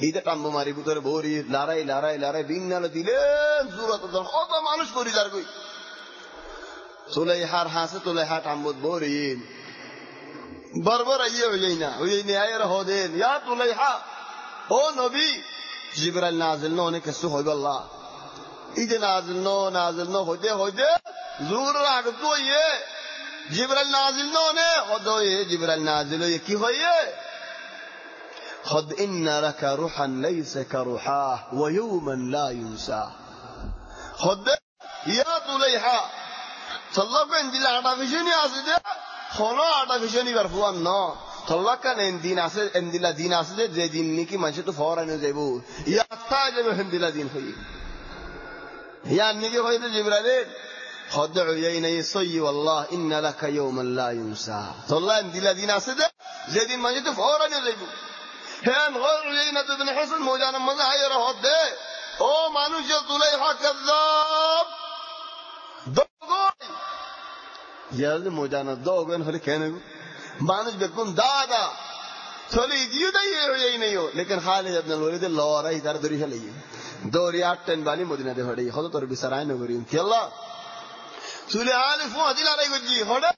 इधर टाम्बो मारी बुतरे बोरी लड़ाई लड़ाई लड़ाई बिन्ना दिले जरूरत तो खत मानुष कोरी दार कोई तुलैहार हासे तुलैहा टाम्बो बोरी बरबर आइए उयैना आए रहो देन या तुलैहा ओ नबी जिब्राइल नाजिल नो ने कसु होय अल्लाह इधर नाजिल नो होदे जरूर आग तो ये जिब्राइल नाजिल नो ने होदो ये जिब्राइल नाजिल ये की होये خذ إن لك روحا ليس كروحاه ويوما لا ينساه خذ يا طليحة طلق عند العرفشني أصدق خلا عرفشني برفوان نا طلق كان عند الدين أصدق زي دين نيكي منشة فورا نزيبو يا تاجم عند الدين خي يا نيكي خيط جبرائيل خذ عيينا يصي والله إن لك يوما لا ينساه طلق عند الدين أصدق زي دين منشة فورا نزيبو هن غير عيينا ابن حسن موجانا مزا هاي رهد دي او مانوش طليحة كذاب دوغوي يالي موجانا دوغوين هولي كينو مانوش بيكون دادا ثولي ديو دا عيينا يو لكن خالد ابن الوليد الله رأي تار دوريشا لئي دوري آتن بالي مدينة دي هولي خودو تور بسرائن نگورين كي الله ثولي آلي فوه دي لاري گجي هولي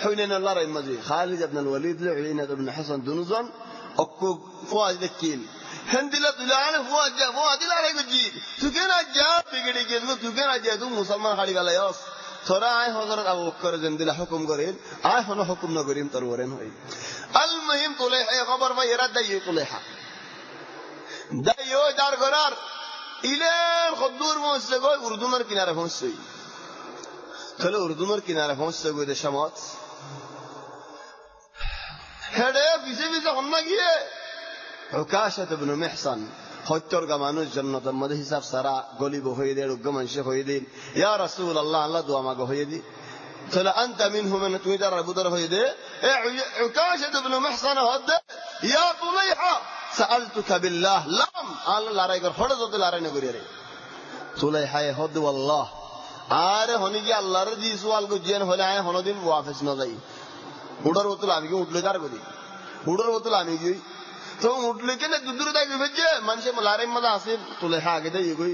حوينين الله رأي مزي خالد ابن الوليد عيينا ابن حسن دونزان أكو فواز دكيل هندلا تلانه فواز دلاره كذي تكين أجاب بيجي كذا تكين أجاب تو مسلمان خالي قال ياس ثرى عين حضرت أبو بكر زندلا حكم قرين عين هنا حكم نقرين تروورين هاي المهم طليحة خبر ما يرد دايو طليحة دايو دار قرار إلى خدور مستقوي أردنر كناره فمستوي خلو أردنر كناره فمستقوي ده شمات هذا بيسي هنا كيه عكاشة بن محصن 70 মানুষ জান্নাতের মধ্যে হিসাব সারা গলিব হয়ে দেয়, উগ্র মানুষ হয়ে দিন। ইয়া রাসূলুল্লাহ, আল্লাহ দোয়া মাগো হয়ে দি। তাহলে আনতা মিনহুম, তুমি তার ভিতর হয়ে দে। উকাশা ইবনে মুহসান হদ, ইয়া তুলাইহা সাআলতুকা বিল্লাহ লাম, আল্লাহ লড়াই কর হড় যত লড়াই না করি রে। তুলাইহা হদ আল্লাহ, আরে হনি কি আল্লাহর জি সওয়াল গো জেন হলে আয় হনদিন ওয়াফিস না যাই। উড়ার বোতল আমি কি উঠলে কার করি, উড়ার বোতল আমি কি তো উঠলে কেন দুদূরে থাকবে ভেজে মানুষের লারের মধ্যে আসে। তুলাইহা আগে দেয় এগোই,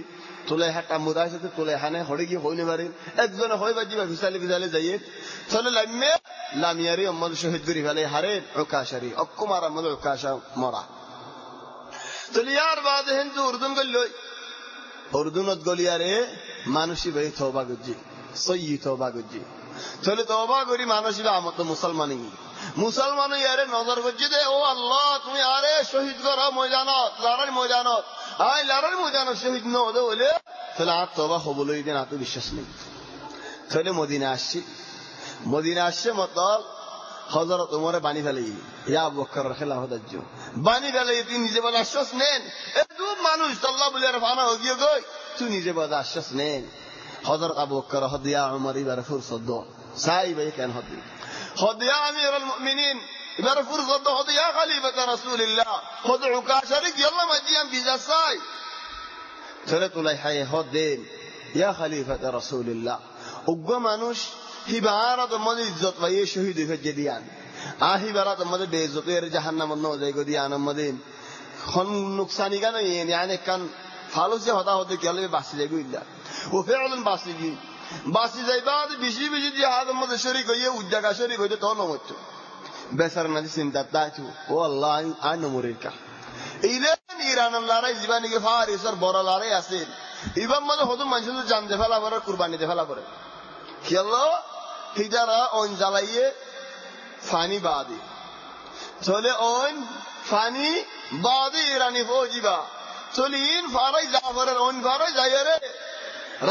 তুলাইহা টামুদা আছে, তুলাইহা নে হড়ে কি হইনে পারে একজনে হয় বাজি বা ফিসালে ফিসালে যাইয়ে চলে লামে লামিয়ারি আম্মদ শহীদ করি ফেলে হারে উকাশারি অকুমার আম্মদ উকাশা মরা। চলে ইয়ার বাদে হিন্দু উর্দুন গল, উর্দুনত গলিয়ারে মানুষই ভাই তওবা গজি সয়্যি তওবা গজি। চলে তওবা করি মানুষই আমত মুসলমানি, মুসলমান ইয়ারে নজর করছে দে, ও আল্লাহ তুমি আরে শহীদ করো ময়দানত, লড়ার ময়দানত, আয় লড়ার ময়দানত শহীদ ন হলে বলে তাহলে আর তওবা কবুল হইবে না, তো বিশ্বাস নেই। তাহলে মদিনা আসছি, মদিনা আসছে মতল হযরত ওমরে বানি ফেলে, ইয়া আবু বকর খেলাফত বানি ফেলে। তুই নিজে বলে আশ্বাস নেন, এত মানুষ আল্লাহ বলে আর ফানা হয়ে গই, তুই নিজে বলে আশ্বাস নেন। হযরত আবু বকর হদ, ইয়া উমর এবারে ফুরসত দাও, সাই ভাই কেন হদ হদ, ইয়া আমিরুল মুমিনিন এবারে ফুরসত দাও, হদ ইয়া খলিফাত রাসূলুল্লাহ, হদ উকাশারি আল্লাহ মাজিয়াম বিজা সাই। ছেলে তুলাইহা হদ দেন, ইয়া খলিফাত রাসূলুল্লাহ, উগ্র মানুষ হিবারাত মধ্যে ইজ্জত পাইয়ে শহীদ হয়ে দিয়ান, আহিবারাত মধ্যে বেইজ্জত এর জাহান্নামে ন যাই গো দিয়ান মধ্যে খন নুকসানি কেন ইয়ানে কান ফালুসে হতা হতে গেলে বাঁচি যাই গো ইল্লা ও ফেরলেন বাঁচি গি বাঁচি যাইবা বেশি বেশি জিহাদ মধ্যে শরীক হইয়ে উদ্যোগা শরীক হইতে তো নমত বেসার না চিন্তা তাইতু ও আল্লাহ আই নমরের কা ইলেন ইরান লড়াই জীবানিকে ফারিসর বড় লড়াই আছে ইবাম মানে হতো মানুষ জান দে ফেলা পরে কুরবানি দে ফেলা পরে খেলো হিজারা ওন জ্বালাইয়ে ফানি বাদি চলে ওন ফানি বাদি ইরানি ফৌজিবা চলে ইন ফারাই যা পরে ওন ফারাই যাই রে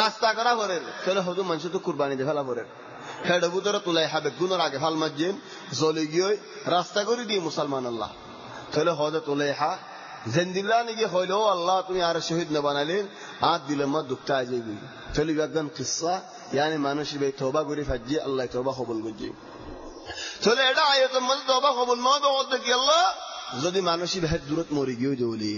রাস্তা করা পরে চলে হতো মানুষ তো কুরবানি দে ফেলা পরে হেড বুতরে তুলাই হাবে গুণর আগে ফাল মাজ্জেন চলে গিয়ে রাস্তা করে দিয়ে মুসলমান আল্লাহ চলে হদে তুলাই হা জিন্দিল্লাহ নিয়ে হইলো আল্লাহ তুমি আর শহীদ না বানালেন আর দিলে মত দুঃখটা আজ গই চলে একদম কিসসা यानी मानुषी भाई तौबा करी फज्जी अल्लाह तौबा कबूल करजी चले एडा आयत मत तौबा कबूल न दो तो कि अल्लाह যদি মানুষই ভাই দূরত মরে গিয়ে জলি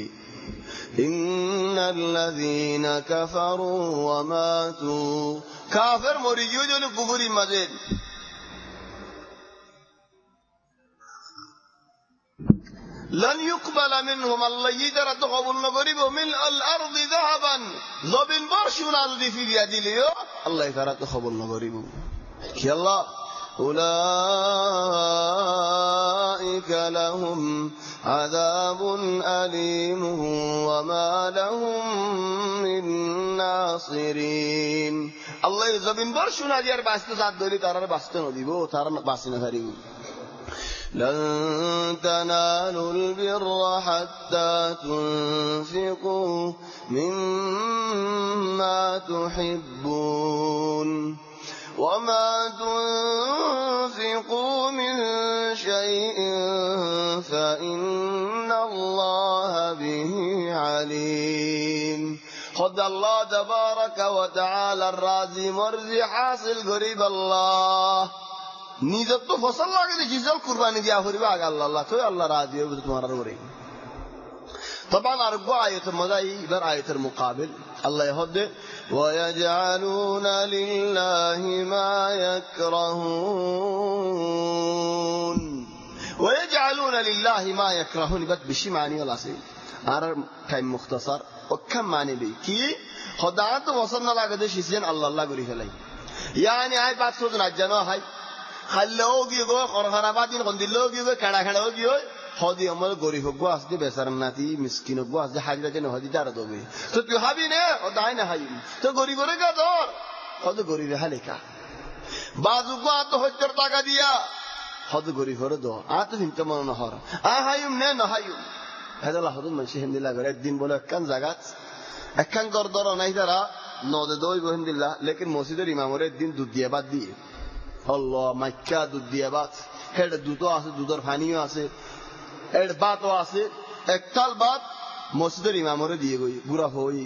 ইন্নাল্লাযীনা কাফারু ওয়া মাতু কাফের মরে গিয়ে জলি কুফরি মাঝে لن يقبل منهم الله يدر تقبل نغريب من الارض ذهبا زبن برشنا الذي في بيديه الله يدر تقبل نغريب يا الله اولئك لهم عذاب اليم وما لهم من ناصرين الله زبن برشنا ديار باسته ذات دولي تارار باسته نو ديبو تارار باسينا فريو لن تنالوا البر حتى تنفقوا مما تحبون وما تنفقوا من شيء فإن الله به عليم خد الله تبارك وتعالى الرازي مرزي حاصل قريب الله নিজের তো ফসল লাগে জিজাল কুরবানি দিয়া হরিবা আগে আল্লাহ তো আল্লাহ রাজি হবে তোমার উপরে طبعا ارجو ايه مدعي بر ايه المقابل الله يهد ويجعلون لله ما يكرهون ويجعلون لله ما يكرهون بس بشي معنی ولا سي আর টাইম মুখতাসার ওকম মানে বি কি খোদা তো ফসল না লাগে দে শিসেন আল্লাহ আল্লাহ করি ফেলাই यानी আই বাত তো না জানো হয় খাল্লেওগি গো খরখরাবাদিন কন্দিল্লোগি গো খেড়া খেড়াওগি হয় হদি আমার গরিব গো আসতে বেচারার নাতি মিসকিন গো আসতে হাজিরা যেন হদি তারা দেবে তো তুই হাবি নে ও দাই না হাই তো গরিবরে কা ধর হদ গরিবে হালেকা বাজু গো আত 70 টাকা দিয়া হদ গরিবরে দো আত হিমতে মন হর আ হাইম নে না হাইম হেদালা হদ মানসি হিন্দিলা করে একদিন বলে একখান জায়গা একখান দর নাই তারা নদে দই বহিন্দিল্লাহ লেকিন মসজিদের ইমামরে একদিন দুধ দিয়ে বাদ দিয়ে আল্লাহ মাইকা দুধ দিয়ে বাত হেড দুধও আছে দুধের পানিও আছে এর বাতও আছে একটাল বাত মসজিদের ইমামরে দিয়ে গই গুড়া হই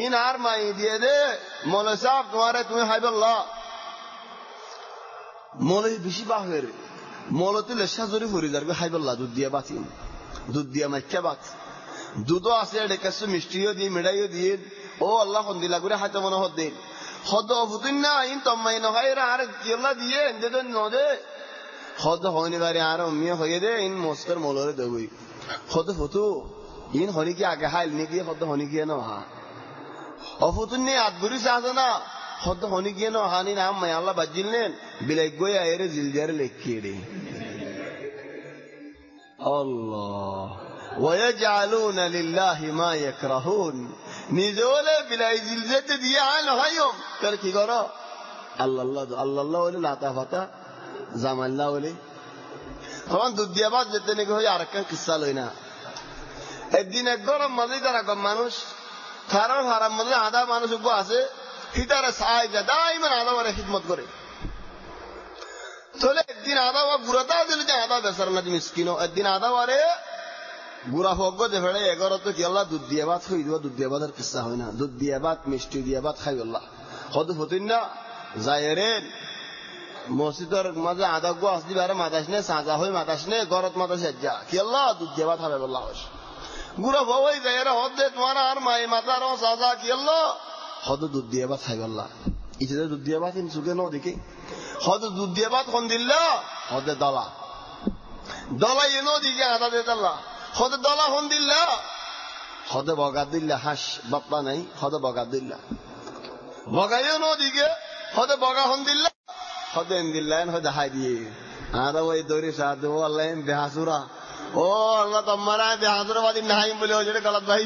ইন আর মাই দিয়ে দে মৌলভী সাহেব তোমারে তুমি হাইবল্লা মৌলভী বেশি বা হয়ে রে মৌলতে লেসা জরি ভরি যাবে হাইবল্লা দুধ দিয়ে বাঁচি দুধ দিয়ে মাইকা বাঁচ দুধও আছে ডেকাছে মিষ্টিও দিয়ে মেড়াইও দিয়ে ও আল্লাহ দিলা করে হাতে মনে হত দিন হদ অভুতিন না ইন তম্মাই নহাই আর কেলা দিয়ে এনদে নদে হদ হয়নি বারে আর অমিয়া হয়ে দে ইন মস্কর মৌলরে দেবই হদ ফতু ইন হনি কি আগে হাইল নি গিয়ে হদ হনি গিয়ে নহা অফুতুন নি আদগুরি সাজে না হদ হনি গিয়ে নহানি নাম মাই আল্লাহ বাজিলেন বিলাই গই আয়ের জিলজারে লেখিয়ে দে আল্লাহ ويجعلون لله ما يكرهون নিজলে বিলাই জিলজাতে দিয়ে আল হয়ম কর কি করো আল্লাহ আল্লাহ আল্লাহ বলে লাতা ফাতা জামাল্লাহ বলে তখন দুধ দিয়া বাদ যেতে নাকি হয় আর একটা কিসা লই না একদিন এক গরম মাঝে তারা কম মানুষ খারাপ হারাম মধ্যে আধা মানুষ আছে হিতারে সাহায্য যায় দাইমান আধা বারে খিদমত করে চলে একদিন আধা বা বুড়াতা দিল যে আধা বেসার না মিসকিনো একদিন আধা বারে বুড়া হোক যে ফেড়ে এগারো তো কি আল্লাহ দুধ দিয়ে ভাত খাই দিব দুধ দিয়ে ভাতের কিসা হয় না দুধ দিয়ে ভাত মিষ্টি দিয়ে ভাত খাই আল্লাহ হদ হতিন না যায় রে মসজিদের মাঝে আধা গো আসলি বারে মাতাস নে সাজা হয়ে মাতাস নে গরত মাতাস যা কি আল্লাহ দুধ দিয়ে ভাত খাবে আল্লাহ গুড়া ভবাই যায় রে হদ দে তোমার আর মাই মাতার সাজা কি আল্লাহ হদ দুধ দিয়ে ভাত খাই আল্লাহ ইচ্ছে দুধ দিয়ে ভাত চুকে ন দেখি হদ দুধ দিয়ে ভাত কোন দিল্লা হদে দলা দলা এনো দিকে আধা দে আল্লাহ হদে দলা হন দিল্লা হদে বগা দিল্লা হাস বাপ্পা নাই হদে বগা দিল্লা বগাইও ন দিকে হদে বগা হন দিল্লা হদে এন দিল্লা হদে হাই দিয়ে আদা ওই দৌড়ি সাথে ও আল্লাহ বেহাসুরা ও আল্লাহ তোমার বেহাসুরা বাদি নাই বলে ও যেটা গলত ভাই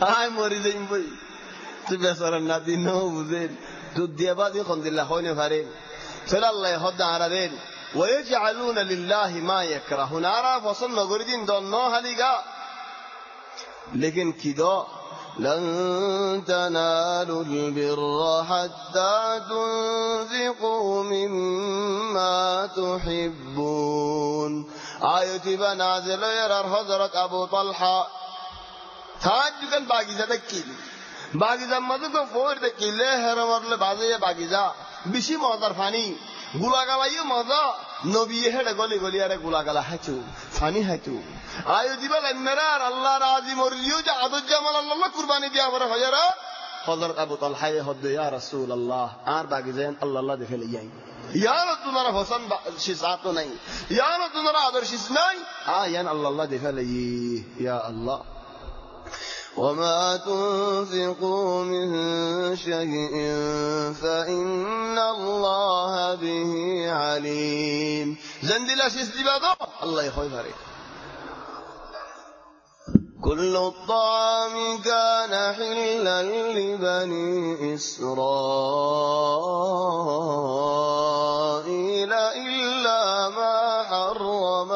আয় মরি যাই বই তুই বেসার না দিন বুঝেন দুধ দিয়ে বাদি কোন দিল্লা হইনে পারে চলে আল্লাহ হদে আরা দেন ويجعلون لله ما يكرهون আরা পছন্দ নগরী দিন দন্ন হালিগা লেকিন কি দো لن تنالوا البر حتى تنفقوا مما تحبون آيتي بنازل يرى حضرت أبو طلحة تاجكن باقيزة تكيل باقيزة مدكو فور تكيل هرمرل بازي باقيزة بشي مهدر فاني গুলাগালাইও মজা নবী হেডে গলি গলি আরে গুলাগালা হাইতু ফানি হাইতু আয়ু দিবা লন্নরা আর আল্লাহ রাজি মরলিও যে আদর জামাল আল্লাহ কুরবানি দিয়া পরে হয়রা হযরত আবু তালহা হদ ইয়া রাসূলুল্লাহ আর বাকি যেন আল্লাহ দেখে লইয়াই ইয়ার তোমার হোসেন শিসাত নাই ইয়ার তোমার আদর শিস নাই আয়ান আল্লাহ দেখে লই ইয়া আল্লাহ وما تنفقوا من شيء فإن الله به عليم زندلا سيستبادو الله يخوي فريق كل الطعام كان حلا لبني إسرائيل إلا ما حرم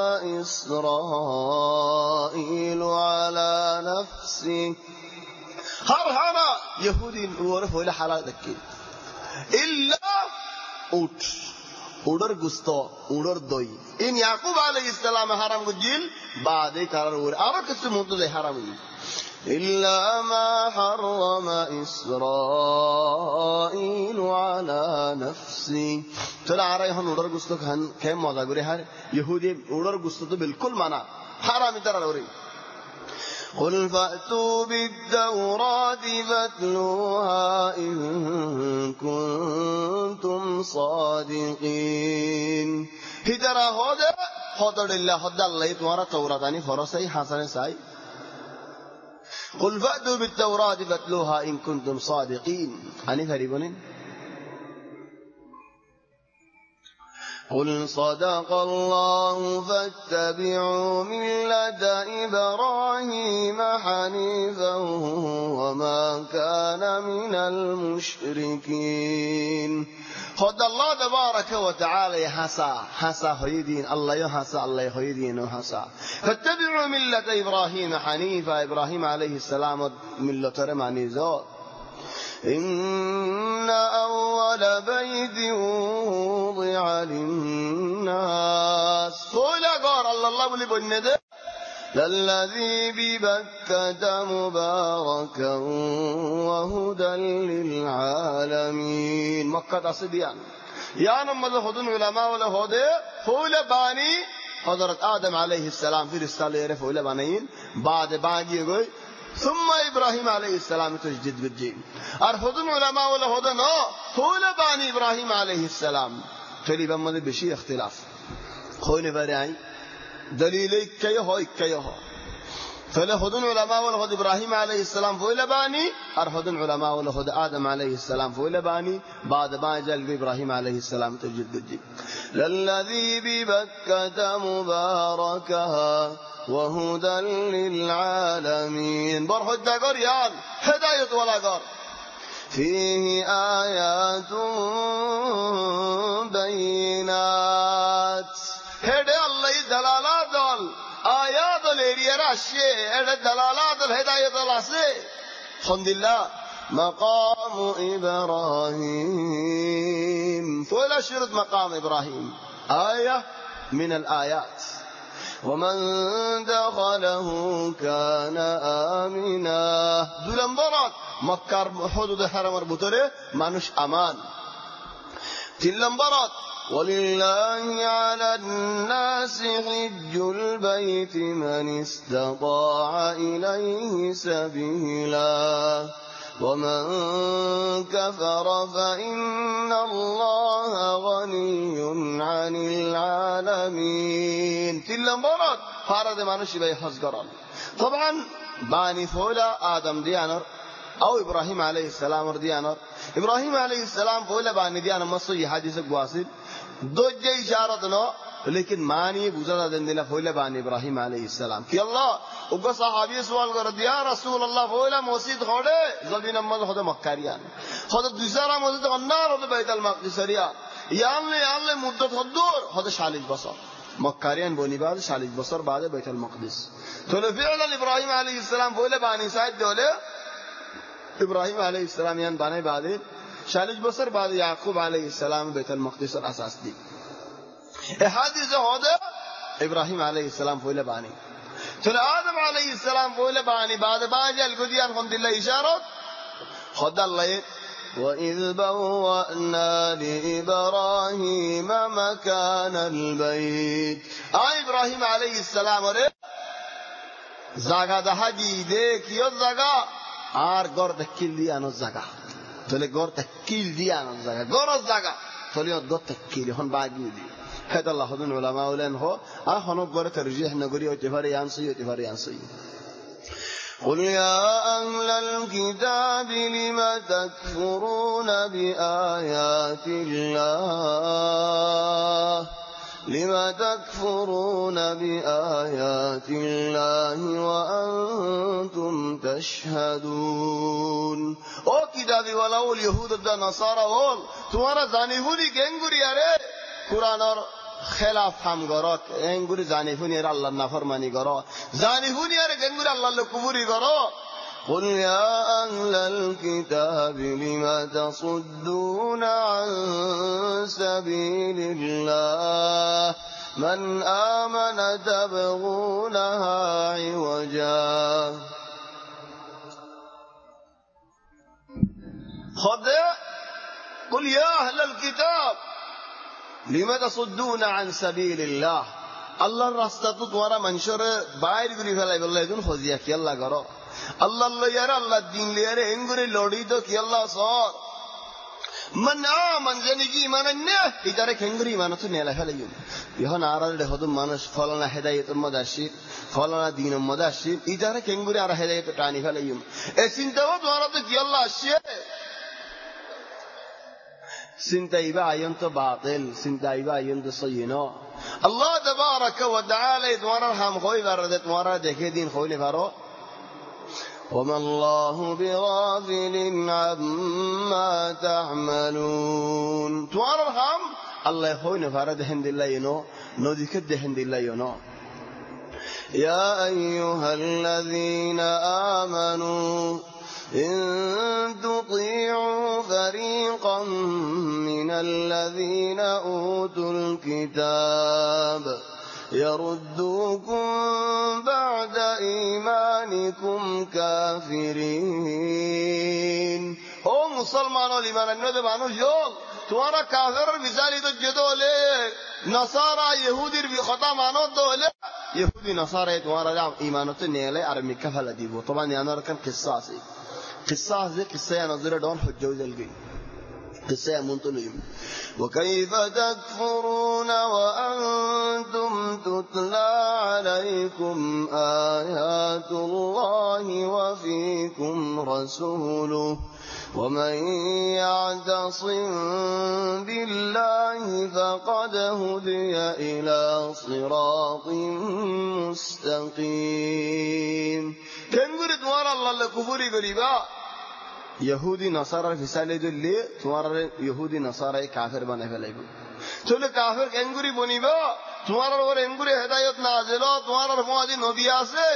إسرائيل على نفسه هرهنا يهودي ورف ولا حلال دكين إلا أوت উড়র গুস্ত উড়র দই ইন ইয়াকুব আলাইহিস সালাম হারাম গুজিল বাদে তার ওর আর কিছু মধ্যে হারাম ইল্লা মা হারামা ইসরাঈল আলা নাফসি তোরা আর এখন উড়র গুস্ত খান কে মজা করে হার ইহুদি উড়র গুস্ত তো বিলকুল মানা হারাম তার ওরে قل فأتوا بالتوراة فاتلوها إن كنتم صادقين هدرا هذا هذا الله هذا الله تمہارا توراة يعني فرسي حسن ساي قل فأتوا بالتوراة فاتلوها إن كنتم صادقين أني فريبونين قل صدق الله فاتبعوا ملة إبراهيم حنيفا وما كان من المشركين خد الله تبارك وتعالى حسا هيدين الله يحسا الله هيدين وحسا فاتبعوا ملة إبراهيم حنيفا إبراهيم عليه السلام ملة رماني زود إن أول بيت وضع للناس فولا قار الله بلي بنده للذي ببكة مباركا وهدى للعالمين مكة أصديان يا نمد خدون علماء ولا هدى فول باني حضرت آدم عليه السلام في رسالة فول بانيين بعد باقي يقول ثم إبراهيم عليه السلام تجدد بالجيم أرخدون علماء ولا هدى نو فول باني إبراهيم عليه السلام فلي بمد بشي اختلاف خوين بريعي دليل كي هو فلهدن علماء ولهد إبراهيم عليه السلام فويل باني أرهدن علماء ولهد آدم عليه السلام فويل باني بعد ما جل إبراهيم عليه السلام تجد بالجي للذي ببكة مباركها وهدى للعالمين برهد قريان هداية ولا قر فيه آيات بينات هدى الله دلالات آيات الهداية الشيء هذا دلالات الهداية الأصلي الحمد لله مقام إبراهيم فولا شرط مقام إبراهيم آية من الآيات ومن دخله كان آمنا دولم برات مكة حدود حرم مربوطة مانوش أمان تلم برات ولله على الناس حج البيت من استطاع إليه سبيلا ومن كفر فإن الله غني عن العالمين تلم برات فارد مانوش بي حزقران طبعا باني فولا آدم ديانر أو إبراهيم عليه السلام ديانر إبراهيم عليه السلام فولا باني ديانر مصري حديث قواسد دوجه إشارة نو لیکن معنی بوزا دندلا فولا بان إبراهيم عليه السلام کہ اللہ اوگا صحابی سوال کر دیا رسول الله فولا مسجد خوڑے زبین امد خود مکاریان خود دوسرا مسجد النار خود بیت المقدس ریا یعنی مدت حضور خود شالج بصر مکاریان بونی بعد شالج بصر بعد بیت المقدس تو فعلا إبراهيم عليه السلام فولا بانی سعید دوله إبراهيم عليه السلام یان بانی بعد شالج بصر بعد يعقوب عليه السلام بيت المقدس الأساس دي حادثة هذا إبراهيم عليه السلام فويل باني تل آدم عليه السلام فويل باني بعد باجة القديان خمد الله إشارة خد الله وإذ بوأنا لإبراهيم مكان البيت إبراهيم عليه السلام زاغا ده ديده كيو زاغا غور تكيل دي أنو زاغا تولي غور تكيل دي أنو زاغا غور زاغا تولي غور تكيل هون باقي دي هذا الله خدون علماء ولين هو هنو غور ترجيح نغوري وتفاري يانسي قل يا أهل الكتاب لم تكفرون بآيات الله لما تكفرون بآيات الله وأنتم تشهدون او كتابي ولو اليهود والنصارى اول تمہارا زانیفونی گنگوری اره قرآن اور خلاف هم گرا گنگوری زانیفونی اره اللہ نافرمانی گرا زانیفونی اره گنگوری اللہ کفری گرا قل يا أهل الكتاب لم تصدون عن سبيل الله من آمن تبغونها عوجا قل يا أهل الكتاب لم تصدون عن سبيل الله الله الرسطة تورا منشور باير قولي فلا يبالله يدون خوزيك يلا قرأ الله الله يرى الله الدين ليرى انغري لوريدو كي الله صار من آمن جنگی من نه اداره کنگری من تو نیله فلیون یهان آراد خودم منش فلان هدایت مدرشید فلان دین مدرشید اداره کنگری آراد هدایت تانی فلیون اسینتوا دوارد کی الله شیء سنتایبا آیون تو باطل سنتایبا آیون تو صینا الله تبارک و تعالی دوارد هم خوی برد دوارد دیگه دین خوی فرو وما الله بغافل عما تعملون توارهم الله يخوين فرد هند الله ينو نودي كده هند الله ينو يا أيها الذين آمنوا إن تطيعوا فريقا من الذين أوتوا الكتاب يردوكم بعد إيمانكم كافرين. او مسلمانوں ایمان دے مانو جو تمہارا کافر مثالی تو جدولے نصارى يهودي بخطا مانو دولے يهودي نصارى تمہارا ایمانت نیلے ارمی کفل دی وہ طبعا یانو رکن قصاص دي قصه نظر دون حجه دلگی قصه منطلیم. وكيف تكفرون وأنتم تتلى عليكم آيات الله وفيكم رسوله ومن يعتصم بالله فقد هدي إلى صراط مستقيم. تنظر تمہارا اللہ کفری غریبا یہودی نصارى فسالے جو لے تمہارا یہودی نصارى کافر بنے فلائے چلے کافر انگری بنیبا تمہارا اور انگری ہدایت نازل تمہارا رفعادی نبی آسے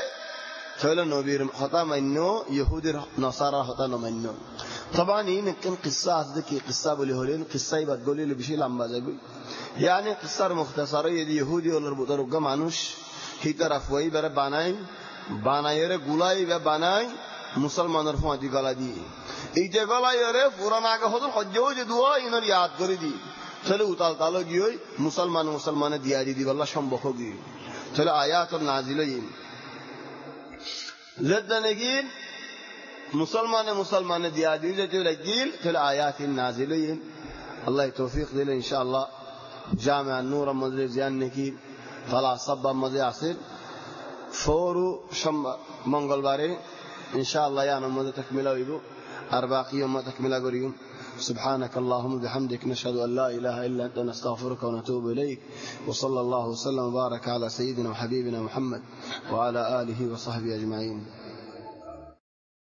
چلے نبی خطا منو یہودی نصارى خطا نہ منو. طبعا این کن قصہ از کی قصہ بولی ہولین قصہ ای بات گولی بشی لمبا جگوی یعنی قصہ مختصرہ یہ یہودی اور بزرگ مانوش ہی طرف وہی بر বানাইরে গুলাই বানাই মুসলমানের ফাঁদি গলা দিয়ে এই যে গলাই রে পুরান আগে হতো হজ্জও যে দোয়া ইনর ইয়াদ করে দি চলে উতাল তালো গিয়ে মুসলমানে দিয়া দি আল্লাহ সম্ভব গিয়ে চলে আয়াত নাজিল হইন জেদনগিন মুসলমানে দিয়া দি যে লাগিল চলে আয়াত নাজিল হইন আল্লাহ তৌফিক দিলে ইনশাআল্লাহ জামিয়া নূর মজলিস জাননে কি তালা সাব্বা মজে আসির فورو شم منگلواره انشاءالله یا نماز تکمیلا ویگو ارباقی یوم تکمیلا گریگم. سبحانك اللهم وبحمدك نشهد ان لا اله الا انت نستغفرك ونتوب اليك وصلى الله وسلم وبارك على سيدنا وحبيبنا محمد وعلى اله وصحبه اجمعين.